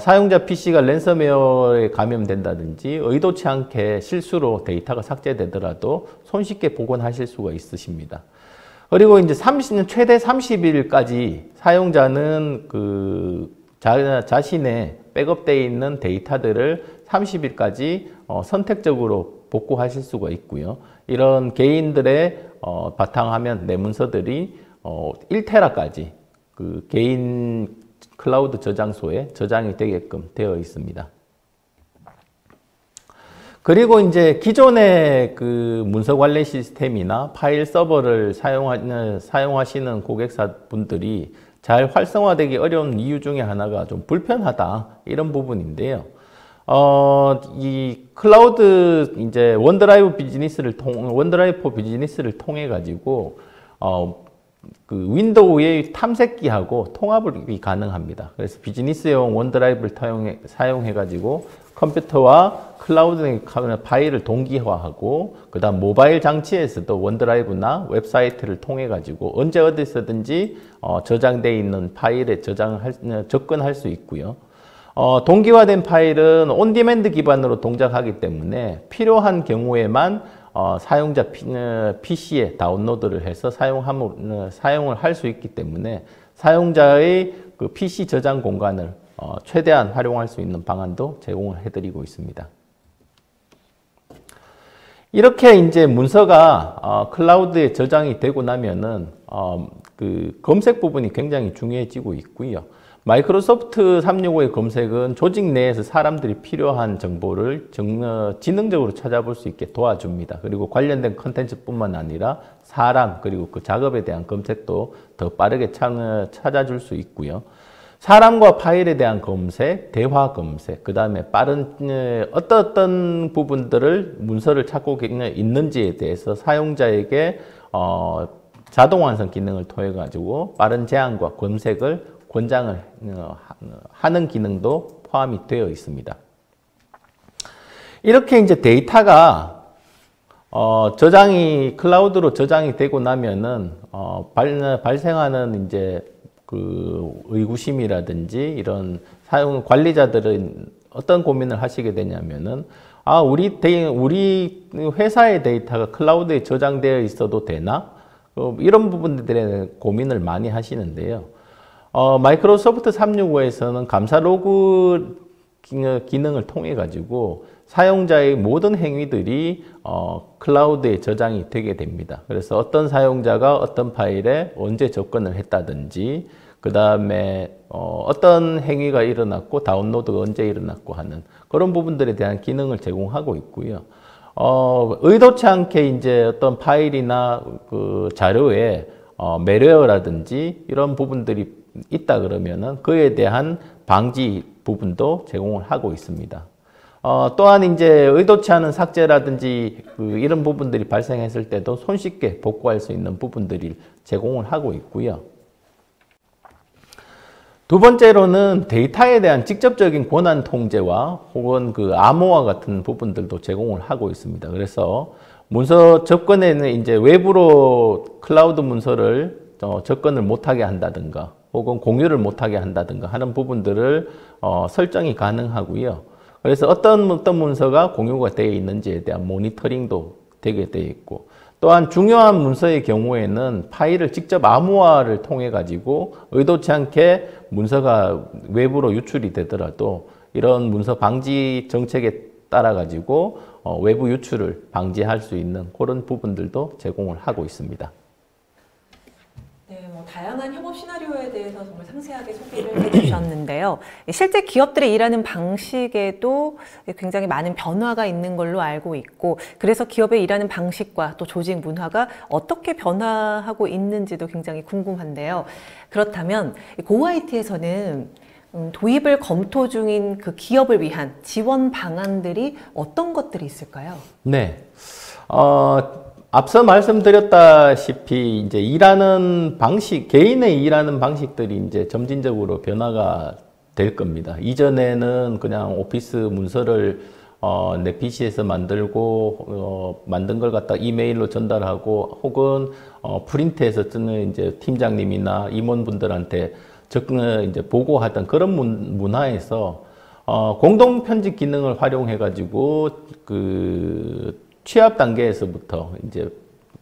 사용자 PC가 랜섬웨어에 감염된다든지 의도치 않게 실수로 데이터가 삭제되더라도 손쉽게 복원하실 수가 있으십니다. 그리고 이제 최대 30일까지 사용자는 자신의 백업되어 있는 데이터들을 30일까지 선택적으로 복구하실 수가 있고요. 이런 개인들의 바탕화면 내문서들이 1테라까지 그 개인 클라우드 저장소에 저장이 되게끔 되어 있습니다. 그리고 이제 기존의 그 문서 관리 시스템이나 파일 서버를 사용하시는 고객사 분들이 잘 활성화되기 어려운 이유 중에 하나가 좀 불편하다 이런 부분인데요. 이 클라우드 이제 원드라이브 포 비즈니스를 통해 가지고 그 윈도우의 탐색기하고 통합이 가능합니다. 그래서 비즈니스용 원드라이브를 사용해 가지고 컴퓨터와 클라우드 파일을 동기화하고 그다음 모바일 장치에서도 원드라이브나 웹사이트를 통해 가지고 언제 어디서든지 저장되어 있는 파일에 접근할 수 있고요. 동기화된 파일은 온디맨드 기반으로 동작하기 때문에 필요한 경우에만 사용자 PC에 다운로드를 해서 사용을 할 수 있기 때문에 사용자의 그 PC 저장 공간을 최대한 활용할 수 있는 방안도 제공을 해드리고 있습니다. 이렇게 이제 문서가 클라우드에 저장이 되고 나면은 그 검색 부분이 굉장히 중요해지고 있고요. 마이크로소프트 365의 검색은 조직 내에서 사람들이 필요한 정보를 지능적으로 찾아볼 수 있게 도와줍니다. 그리고 관련된 컨텐츠뿐만 아니라 사람 그리고 그 작업에 대한 검색도 더 빠르게 찾아줄 수 있고요. 사람과 파일에 대한 검색, 대화 검색, 그 다음에 빠른 어떤 부분들을 문서를 찾고 있는지에 대해서 사용자에게 자동 완성 기능을 통해 가지고 빠른 제안과 검색을 권장을 하는 기능도 포함이 되어 있습니다. 이렇게 이제 데이터가 클라우드로 저장이 되고 나면은, 발생하는 이제 그 의구심이라든지 이런 사용 관리자들은 어떤 고민을 하시게 되냐면은, 우리 회사의 데이터가 클라우드에 저장되어 있어도 되나? 이런 부분들에 고민을 많이 하시는데요. 마이크로소프트 365에서는 감사 로그 기능을 통해 가지고 사용자의 모든 행위들이 클라우드에 저장이 되게 됩니다. 그래서 어떤 사용자가 어떤 파일에 언제 접근을 했다든지, 그 다음에 어떤 행위가 일어났고 다운로드가 언제 일어났고 하는 그런 부분들에 대한 기능을 제공하고 있고요. 의도치 않게 이제 어떤 파일이나 그 자료에 매레어라든지 이런 부분들이 있다 그러면은 그에 대한 방지 부분도 제공을 하고 있습니다. 또한 이제 의도치 않은 삭제라든지 이런 부분들이 발생했을 때도 손쉽게 복구할 수 있는 부분들을 제공을 하고 있고요. 두 번째로는 데이터에 대한 직접적인 권한 통제와 혹은 그 암호화 같은 부분들도 제공을 하고 있습니다. 그래서 문서 접근에는 이제 외부로 클라우드 문서를 접근을 못하게 한다든가 혹은 공유를 못하게 한다든가 하는 부분들을 설정이 가능하고요. 그래서 어떤 문서가 공유가 되어 있는지에 대한 모니터링도 되게 되어 있고, 또한 중요한 문서의 경우에는 파일을 직접 암호화를 통해 가지고 의도치 않게 문서가 외부로 유출이 되더라도 이런 문서 방지 정책에 따라 가지고 외부 유출을 방지할 수 있는 그런 부분들도 제공을 하고 있습니다. 네, 다양한 협업 시나리오에 대해서 정말 상세하게 소개를 해주셨는데요. 실제 기업들이 일하는 방식에도 굉장히 많은 변화가 있는 걸로 알고 있고, 그래서 기업의 일하는 방식과 또 조직 문화가 어떻게 변화하고 있는지도 굉장히 궁금한데요. 그렇다면 고IT에서는 도입을 검토 중인 그 기업을 위한 지원 방안들이 어떤 것들이 있을까요? 네. 앞서 말씀드렸다시피 이제 일하는 방식, 개인의 일하는 방식들이 이제 점진적으로 변화가 될 겁니다. 이전에는 그냥 오피스 문서를 내 PC에서 만들고 만든 걸 갖다 이메일로 전달하고 혹은 프린트해서 쓰는 이제 팀장님이나 임원분들한테 이제 보고하던 그런 문화에서 공동 편집 기능을 활용해 가지고 그 취합 단계에서부터 이제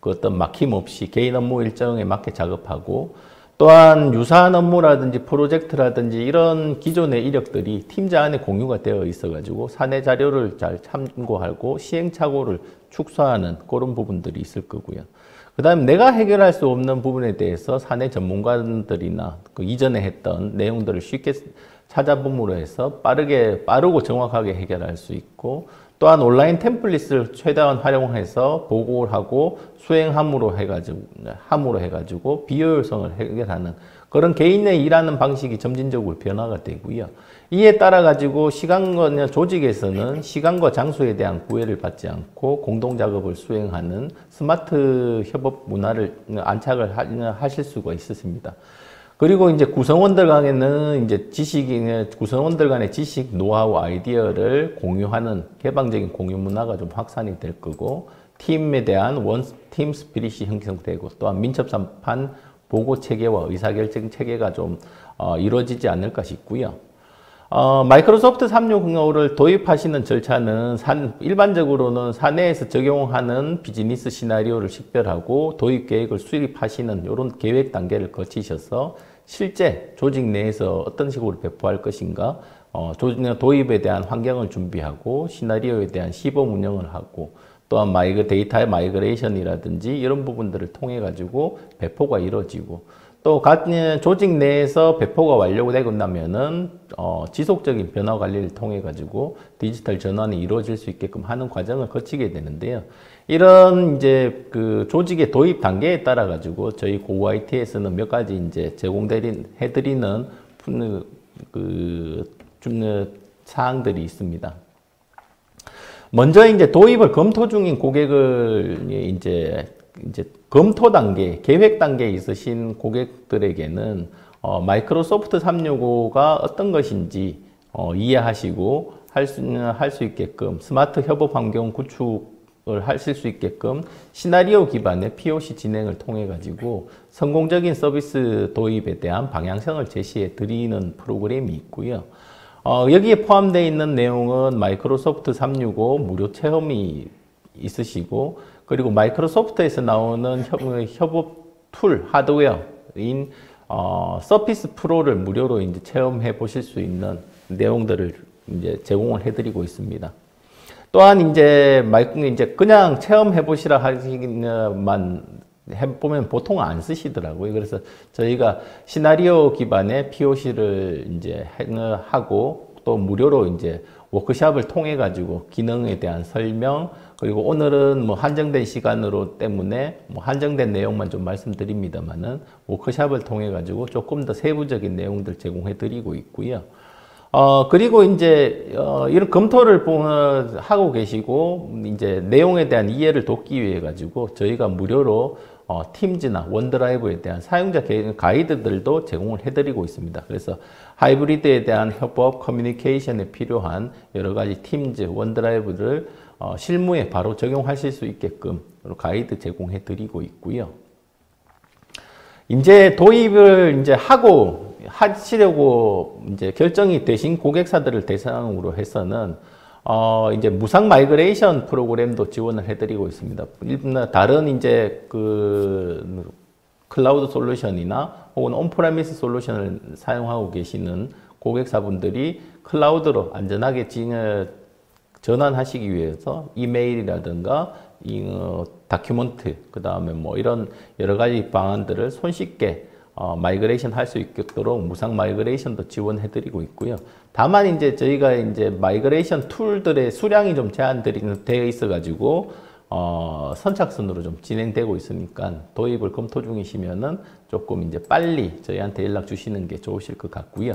그 어떤 막힘 없이 개인 업무 일정에 맞게 작업하고, 또한 유사한 업무라든지 프로젝트라든지 이런 기존의 이력들이 팀장 안에 공유가 되어 있어 가지고 사내 자료를 잘 참고하고 시행착오를 축소하는 그런 부분들이 있을 거고요. 그 다음에 내가 해결할 수 없는 부분에 대해서 사내 전문가들이나 그 이전에 했던 내용들을 쉽게 찾아봄으로 해서 빠르고 정확하게 해결할 수 있고, 또한 온라인 템플릿을 최대한 활용해서 보고를 하고 수행함으로 해가지고 비효율성을 해결하는 그런 개인의 일하는 방식이 점진적으로 변화가 되고요. 이에 따라 가지고 조직에서는 시간과 장소에 대한 구애를 받지 않고 공동 작업을 수행하는 스마트 협업 문화를 안착을 하실 수가 있었습니다. 그리고 이제 구성원들 간에는 구성원들 간의 지식, 노하우, 아이디어를 공유하는 개방적인 공유 문화가 좀 확산이 될 거고, 팀에 대한 팀 스피릿이 형성되고, 또한 민첩sam판 보고 체계와 의사결정 체계가 좀 이루어지지 않을까 싶고요. 마이크로소프트 365를 도입하시는 절차는 일반적으로는 사내에서 적용하는 비즈니스 시나리오를 식별하고 도입 계획을 수립하시는 이런 계획 단계를 거치셔서 실제 조직 내에서 어떤 식으로 배포할 것인가, 도입에 대한 환경을 준비하고 시나리오에 대한 시범 운영을 하고, 또한 데이터의 마이그레이션이라든지 이런 부분들을 통해 가지고 배포가 이루어지고, 또 조직 내에서 배포가 완료되고 나면은 지속적인 변화 관리를 통해 가지고 디지털 전환이 이루어질 수 있게끔 하는 과정을 거치게 되는데요. 이런 이제 그 조직의 도입 단계에 따라 가지고 저희 고IT에서는 몇 가지 이제 해드리는 사항들이 있습니다. 먼저 이제 도입을 검토 중인 고객을 이제 검토 단계, 계획 단계에 있으신 고객들에게는 마이크로소프트 365가 어떤 것인지 이해하시고 할 수 있게끔 스마트 협업 환경 구축 하실 수 있게끔 시나리오 기반의 POC 진행을 통해 가지고 성공적인 서비스 도입에 대한 방향성을 제시해 드리는 프로그램이 있고요. 여기에 포함되어 있는 내용은 마이크로소프트 365 무료 체험이 있으시고, 그리고 마이크로소프트에서 나오는 협업 툴 하드웨어인 서피스 프로를 무료로 이제 체험해 보실 수 있는 내용들을 이제 제공을 해드리고 있습니다. 또한 이제 그냥 체험해 보시라 하기만 해보면 보통 안 쓰시더라고요. 그래서 저희가 시나리오 기반의 POC를 이제 하고 또 무료로 이제 워크샵을 통해 가지고 기능에 대한 설명, 그리고 오늘은 뭐 한정된 시간으로 때문에 뭐 한정된 내용만 좀 말씀드립니다만은 워크샵을 통해 가지고 조금 더 세부적인 내용들 제공해 드리고 있고요. 그리고 이제 이런 검토를 하고 계시고 이제 내용에 대한 이해를 돕기 위해 가지고 저희가 무료로 팀즈나 원드라이브에 대한 사용자 가이드들도 제공을 해드리고 있습니다. 그래서 하이브리드에 대한 협업, 커뮤니케이션에 필요한 여러 가지 팀즈, 원드라이브를 실무에 바로 적용하실 수 있게끔 가이드 제공해 드리고 있고요. 이제 도입을 이제 하시려고 이제 결정이 되신 고객사들을 대상으로 해서는 이제 무상 마이그레이션 프로그램도 지원을 해드리고 있습니다. 다른 이제 그 클라우드 솔루션이나 혹은 온프레미스 솔루션을 사용하고 계시는 고객사분들이 클라우드로 안전하게 전환하시기 위해서 이메일이라든가 다큐멘트, 그 다음에 뭐 이런 여러 가지 방안들을 손쉽게 마이그레이션 할 수 있도록 무상 마이그레이션도 지원해드리고 있고요. 다만 이제 저희가 이제 마이그레이션 툴들의 수량이 좀 제한되어 있어가지고 선착순으로 좀 진행되고 있으니까 도입을 검토 중이시면은 조금 이제 빨리 저희한테 연락 주시는 게 좋으실 것 같고요.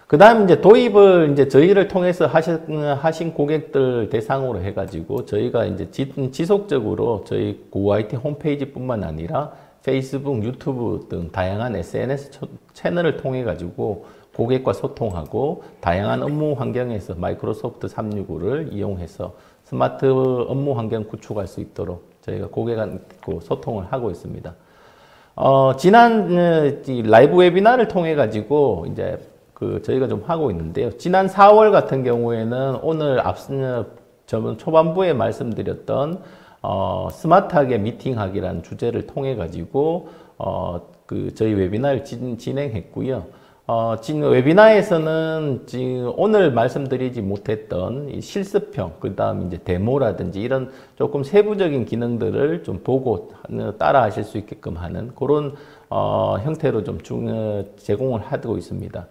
그 다음 이제 도입을 이제 저희를 통해서 하신 고객들 대상으로 해가지고 저희가 이제 지속적으로 저희 고IT 홈페이지뿐만 아니라 페이스북, 유튜브 등 다양한 SNS 채널을 통해 가지고 고객과 소통하고 다양한 업무 환경에서 마이크로소프트 365를 이용해서 스마트 업무 환경 구축할 수 있도록 저희가 고객과 소통을 하고 있습니다. 지난 라이브 웨비나를 통해 가지고 이제 저희가 좀 하고 있는데요. 지난 4월 같은 경우에는 오늘 초반부에 말씀드렸던 스마트하게 미팅하기라는 주제를 통해 가지고 저희 웨비나를 진행했고요. 지금 웨비나에서는 지금 오늘 말씀드리지 못했던 이 실습형, 그 다음 이제 데모라든지 이런 조금 세부적인 기능들을 좀 보고 따라 하실 수 있게끔 하는 그런 형태로 좀 제공을 하고 있습니다.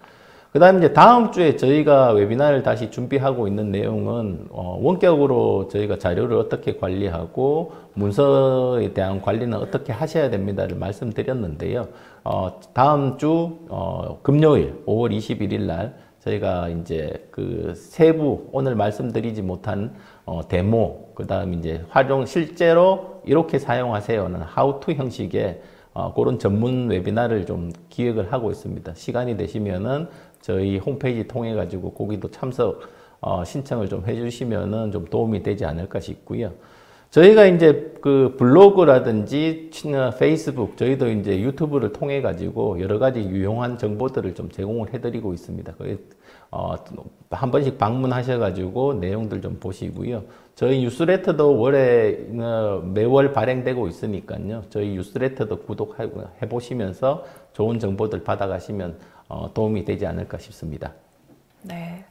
그 다음에 이제 다음 주에 저희가 웨비나를 다시 준비하고 있는 내용은 원격으로 저희가 자료를 어떻게 관리하고 문서에 대한 관리는 어떻게 하셔야 됩니다를 말씀드렸는데요. 다음 주 금요일 5월 21일 날 저희가 이제 그 세부 오늘 말씀드리지 못한 데모, 그 다음 이제 실제로 이렇게 사용하세요는 how to 형식의 그런 전문 웨비나를 좀 기획을 하고 있습니다. 시간이 되시면은 저희 홈페이지 통해 가지고 거기도 참석 신청을 좀 해주시면은 좀 도움이 되지 않을까 싶고요. 저희가 이제 그 블로그라든지 페이스북, 저희도 이제 유튜브를 통해 가지고 여러 가지 유용한 정보들을 좀 제공을 해드리고 있습니다. 한 번씩 방문하셔가지고 내용들 좀 보시고요. 저희 뉴스레터도 매월 발행되고 있으니까요. 저희 뉴스레터도 구독해 보시면서 좋은 정보들 받아가시면 도움이 되지 않을까 싶습니다. 네.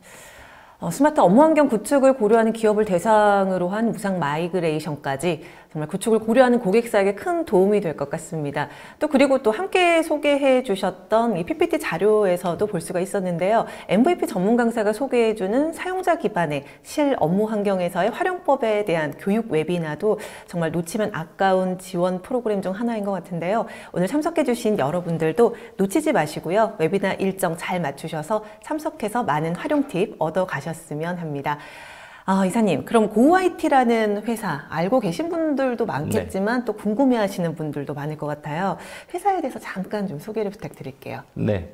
스마트 업무 환경 구축을 고려하는 기업을 대상으로 한 무상 마이그레이션까지 정말 구축을 고려하는 고객사에게 큰 도움이 될 것 같습니다. 그리고 또 함께 소개해 주셨던 이 PPT 자료에서도 볼 수가 있었는데요. MVP 전문 강사가 소개해주는 사용자 기반의 실 업무 환경에서의 활용법에 대한 교육 웨비나도 정말 놓치면 아까운 지원 프로그램 중 하나인 것 같은데요. 오늘 참석해 주신 여러분들도 놓치지 마시고요. 웨비나 일정 잘 맞추셔서 참석해서 많은 활용 팁 얻어 가셨으면 합니다. 이사님, 그럼 고IT라는 회사 알고 계신 분들도 많겠지만 또 궁금해하시는 분들도 많을 것 같아요. 회사에 대해서 잠깐 좀 소개를 부탁드릴게요. 네,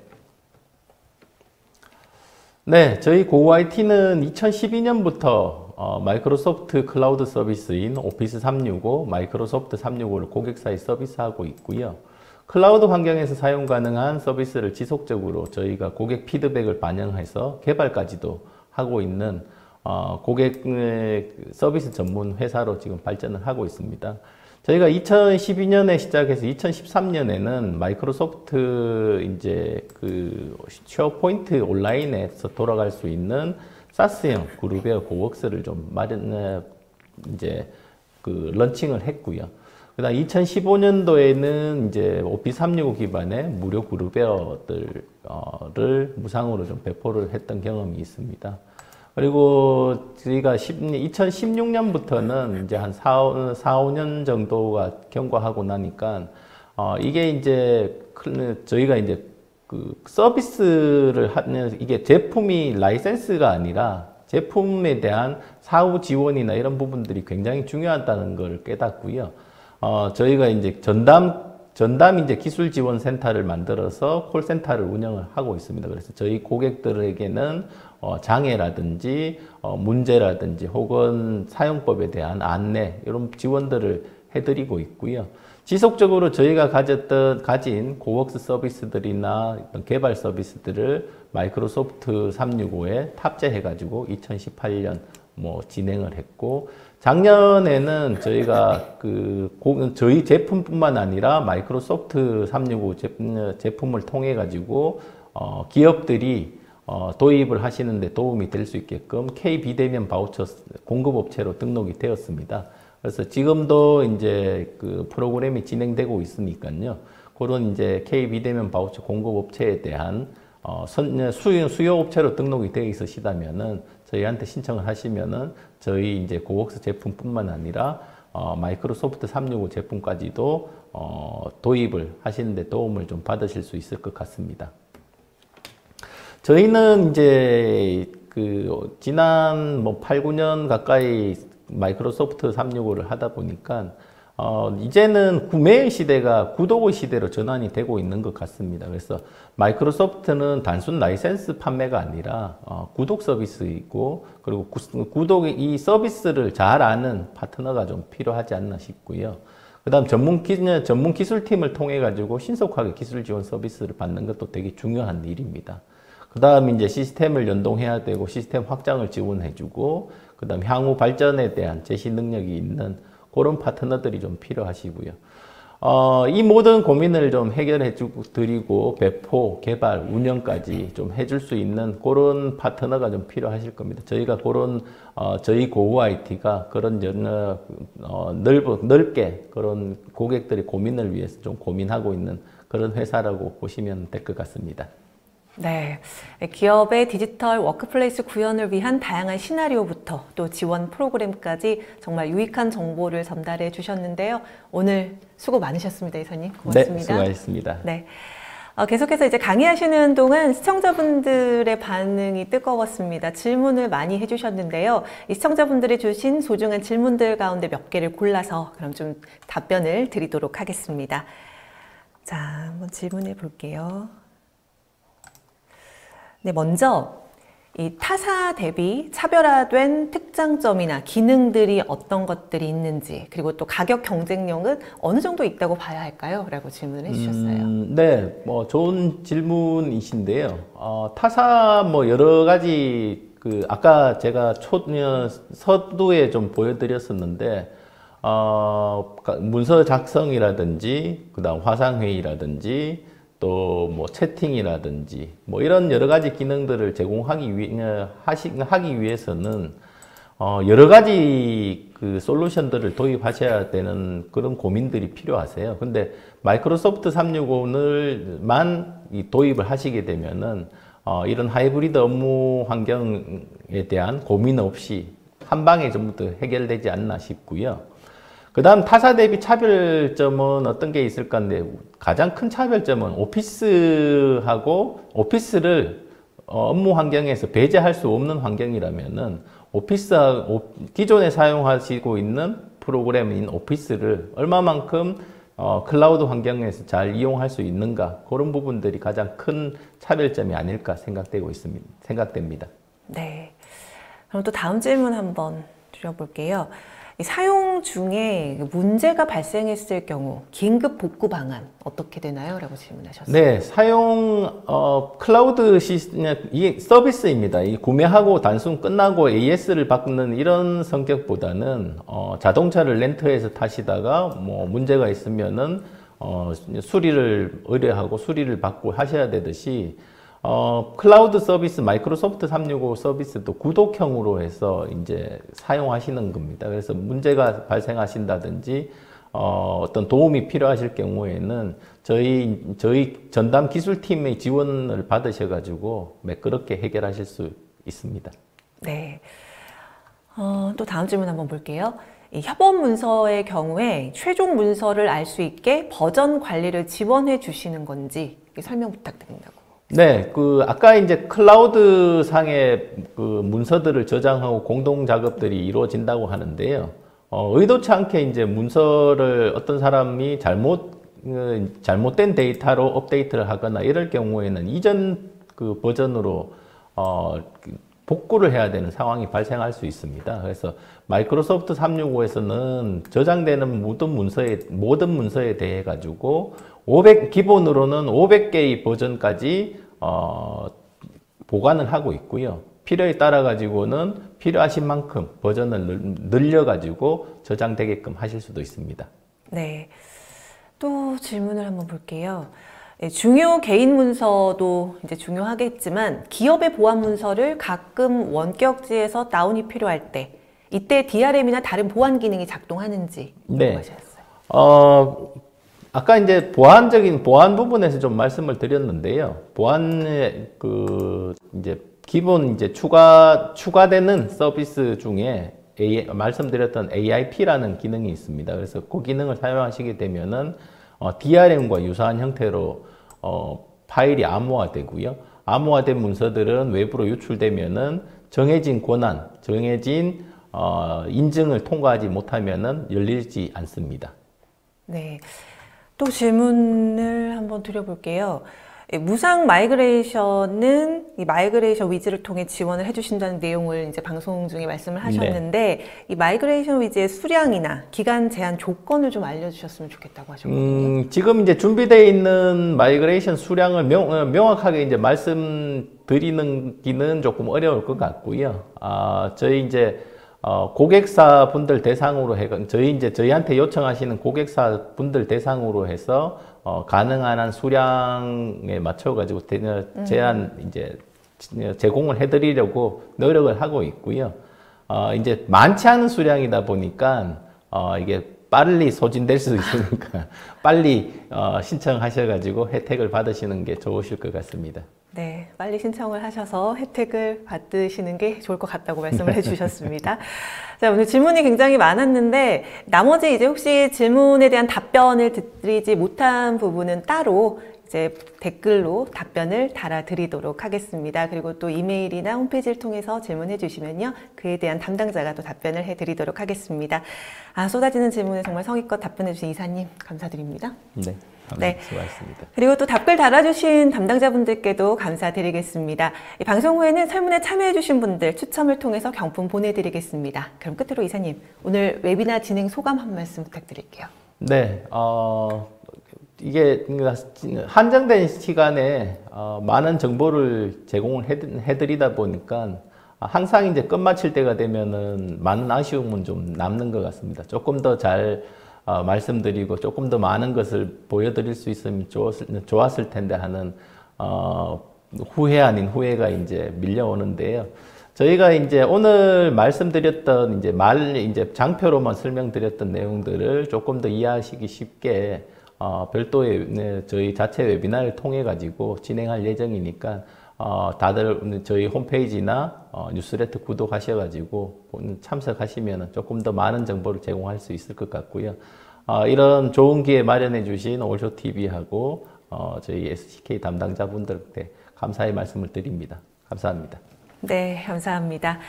저희 고IT는 2012년부터 마이크로소프트 클라우드 서비스인 오피스 365, 마이크로소프트 365를 고객사에 서비스하고 있고요. 클라우드 환경에서 사용 가능한 서비스를 지속적으로 저희가 고객 피드백을 반영해서 개발까지도 하고 있는 고객 서비스 전문 회사로 지금 발전을 하고 있습니다. 저희가 2012년에 시작해서 2013년에는 마이크로소프트 이제 그 쉐어포인트 온라인에서 돌아갈 수 있는 사스형 그룹웨어 고웍스를 좀 이제 그 런칭을 했고요. 그다음 2015년도에는 이제 오피스 365 기반의 무료 그룹웨어들을 무상으로 좀 배포를 했던 경험이 있습니다. 그리고 저희가 2016년부터는 이제 한 4, 5년 정도가 경과하고 나니까 이게 이제 저희가 이제 그 서비스를 하는 이게 제품이 라이센스가 아니라 제품에 대한 사후 지원이나 이런 부분들이 굉장히 중요하다는 걸 깨닫고요. 저희가 이제 전담 이제 기술 지원 센터를 만들어서 콜센터를 운영을 하고 있습니다. 그래서 저희 고객들에게는 장애라든지 문제라든지 혹은 사용법에 대한 안내 이런 지원들을 해드리고 있고요. 지속적으로 저희가 가진 고웍스 서비스들이나 개발 서비스들을 마이크로소프트 365에 탑재해가지고 2018년 진행을 했고, 작년에는 저희가 저희 제품뿐만 아니라 마이크로소프트 365 제품을 통해 가지고 기업들이 도입을 하시는데 도움이 될 수 있게끔 K 비대면 바우처 공급업체로 등록이 되었습니다. 그래서 지금도 이제 그 프로그램이 진행되고 있으니까요. 그런 이제 K 비대면 바우처 공급업체에 대한 수요업체로 등록이 되어 있으시다면은 저희한테 신청을 하시면은 저희 이제 고웍스 제품뿐만 아니라 마이크로소프트 365 제품까지도 도입을 하시는데 도움을 좀 받으실 수 있을 것 같습니다. 저희는 이제 지난 8, 9년 가까이 마이크로소프트 365를 하다 보니까 이제는 구매의 시대가 구독의 시대로 전환이 되고 있는 것 같습니다. 그래서 마이크로소프트는 단순 라이센스 판매가 아니라 구독 서비스이고, 그리고 이 서비스를 잘 아는 파트너가 좀 필요하지 않나 싶고요. 그 다음 전문 기술팀을 통해 가지고 신속하게 기술 지원 서비스를 받는 것도 되게 중요한 일입니다. 그 다음 이제 시스템을 연동해야 되고 시스템 확장을 지원해주고, 그 다음 향후 발전에 대한 제시 능력이 있는 그런 파트너들이 좀 필요하시고요. 이 모든 고민을 좀 해결해 드리고 배포, 개발, 운영까지 좀 해줄 수 있는 그런 파트너가 좀 필요하실 겁니다. 저희가 저희 고우 IT가 그런 넓게 그런 고객들의 고민을 위해서 좀 고민하고 있는 그런 회사라고 보시면 될 것 같습니다. 네, 기업의 디지털 워크플레이스 구현을 위한 다양한 시나리오부터 또 지원 프로그램까지 정말 유익한 정보를 전달해 주셨는데요. 오늘 수고 많으셨습니다, 이사님. 고맙습니다. 네, 수고하셨습니다. 네. 계속해서 이제 강의하시는 동안 시청자분들의 반응이 뜨거웠습니다. 질문을 많이 해주셨는데요. 이 시청자분들이 주신 소중한 질문들 가운데 몇 개를 골라서 그럼 좀 답변을 드리도록 하겠습니다. 자, 한번 질문해 볼게요. 네, 먼저 이 타사 대비 차별화된 특장점이나 기능들이 어떤 것들이 있는지, 그리고 또 가격 경쟁력은 어느 정도 있다고 봐야 할까요? 라고 질문을 해주셨어요. 네, 좋은 질문이신데요. 타사 여러 가지 아까 제가 서두에 좀 보여드렸었는데 문서 작성이라든지 그다음 화상회의라든지 또 채팅이라든지 이런 여러 가지 기능들을 제공하기 위해서는 여러 가지 솔루션들을 도입하셔야 되는 그런 고민들이 필요하세요. 근데 마이크로소프트 365만 도입을 하시게 되면은 이런 하이브리드 업무 환경에 대한 고민 없이 한 방에 전부 다 해결되지 않나 싶고요. 그 다음 타사 대비 차별점은 어떤 게 있을까 하는데, 가장 큰 차별점은 오피스를 업무 환경에서 배제할 수 없는 환경이라면은 기존에 사용하시고 있는 프로그램인 오피스를 얼마만큼 클라우드 환경에서 잘 이용할 수 있는가, 그런 부분들이 가장 큰 차별점이 아닐까 생각됩니다. 네. 그럼 또 다음 질문 한번 드려볼게요. 이 사용 중에 문제가 발생했을 경우 긴급 복구 방안 어떻게 되나요? 라고 질문하셨어요. 네, 클라우드 이 서비스입니다. 이 구매하고 단순 끝나고 AS를 받는 이런 성격보다는 자동차를 렌트해서 타시다가 뭐 문제가 있으면은 수리를 의뢰하고 수리를 받고 하셔야 되듯이 클라우드 서비스 마이크로소프트 365 서비스도 구독형으로 해서 이제 사용하시는 겁니다. 그래서 문제가 발생하신다든지 어떤 도움이 필요하실 경우에는 저희 전담 기술팀의 지원을 받으셔가지고 매끄럽게 해결하실 수 있습니다. 네. 또 다음 질문 한번 볼게요. 이 협업 문서의 경우에 최종 문서를 알 수 있게 버전 관리를 지원해 주시는 건지 설명 부탁드린다고. 네, 아까 이제 클라우드 상의 문서들을 저장하고 공동 작업들이 이루어진다고 하는데요. 의도치 않게 이제 문서를 어떤 사람이 잘못된 데이터로 업데이트를 하거나 이럴 경우에는 이전 버전으로, 복구를 해야 되는 상황이 발생할 수 있습니다. 그래서 마이크로소프트 365에서는 저장되는 모든 문서에 대해 가지고 기본으로는 500개의 버전까지 보관을 하고 있고요. 필요에 따라 가지고는 필요하신 만큼 버전을 늘려 가지고 저장되게끔 하실 수도 있습니다. 네. 또 질문을 한번 볼게요. 중요 개인 문서도 이제 중요하겠지만 기업의 보안 문서를 가끔 원격지에서 다운이 필요할 때 이때 DRM이나 다른 보안 기능이 작동하는지 궁금하셨어요. 아까 이제 보안 부분에서 좀 말씀을 드렸는데요. 보안의 이제 기본 이제 추가되는 서비스 중에 말씀드렸던 AIP라는 기능이 있습니다. 그래서 그 기능을 사용하시게 되면은 DRM과 유사한 형태로 파일이 암호화되고요. 암호화된 문서들은 외부로 유출되면은 정해진 권한, 정해진 인증을 통과하지 못하면은 열리지 않습니다. 네. 또 질문을 한번 드려볼게요. 무상 마이그레이션은 이 마이그레이션 위즈를 통해 지원을 해주신다는 내용을 이제 방송 중에 말씀을 하셨는데 네. 이 마이그레이션 위즈의 수량이나 기간 제한 조건을 좀 알려주셨으면 좋겠다고 하셨거든요. 지금 이제 준비되어 있는 마이그레이션 수량을 명확하게 이제 말씀드리기는 조금 어려울 것 같고요. 저희 이제 고객사 분들 대상으로 저희한테 요청하시는 고객사 분들 대상으로 해서 가능한 한 수량에 맞춰 가지고 제공을 해드리려고 노력을 하고 있고요. 이제 많지 않은 수량이다 보니까 이게 빨리 소진될 수 있으니까 빨리 신청하셔가지고 혜택을 받으시는 게 좋으실 것 같습니다. 네, 빨리 신청을 하셔서 혜택을 받으시는 게 좋을 것 같다고 말씀을 해주셨습니다. 자, 오늘 질문이 굉장히 많았는데 나머지 이제 혹시 질문에 대한 답변을 드리지 못한 부분은 따로 이제 댓글로 답변을 달아드리도록 하겠습니다. 그리고 또 이메일이나 홈페이지를 통해서 질문해 주시면요, 그에 대한 담당자가 또 답변을 해드리도록 하겠습니다. 쏟아지는 질문에 정말 성의껏 답변해 주신 이사님 감사드립니다. 네. 네, 수고하셨습니다. 그리고 또 답글 달아주신 담당자분들께도 감사드리겠습니다. 이 방송 후에는 설문에 참여해주신 분들 추첨을 통해서 경품 보내드리겠습니다. 그럼 끝으로 이사님, 오늘 웨비나 진행 소감 한 말씀 부탁드릴게요. 네, 이게 한정된 시간에 많은 정보를 제공을 해드리다 보니까 항상 이제 끝마칠 때가 되면은 많은 아쉬움은 좀 남는 것 같습니다. 조금 더 잘 말씀드리고 조금 더 많은 것을 보여드릴 수 있으면 좋았을 텐데 하는 후회 아닌 후회가 이제 밀려오는데요. 저희가 이제 오늘 말씀드렸던 이제 장표로만 설명드렸던 내용들을 조금 더 이해하시기 쉽게 별도의 저희 자체 웨비나를 통해 가지고 진행할 예정이니까 다들 저희 홈페이지나 뉴스레터 구독하셔가지고 참석하시면 조금 더 많은 정보를 제공할 수 있을 것 같고요. 이런 좋은 기회 마련해 주신 올쇼TV하고 저희 SCK 담당자분들께 감사의 말씀을 드립니다. 감사합니다. 네, 감사합니다.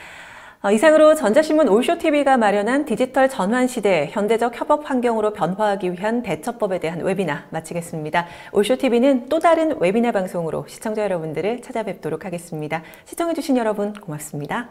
이상으로 전자신문 올쇼TV가 마련한 디지털 전환 시대 현대적 협업 환경으로 변화하기 위한 대처법에 대한 웨비나 마치겠습니다. 올쇼TV는 또 다른 웨비나 방송으로 시청자 여러분들을 찾아뵙도록 하겠습니다. 시청해주신 여러분 고맙습니다.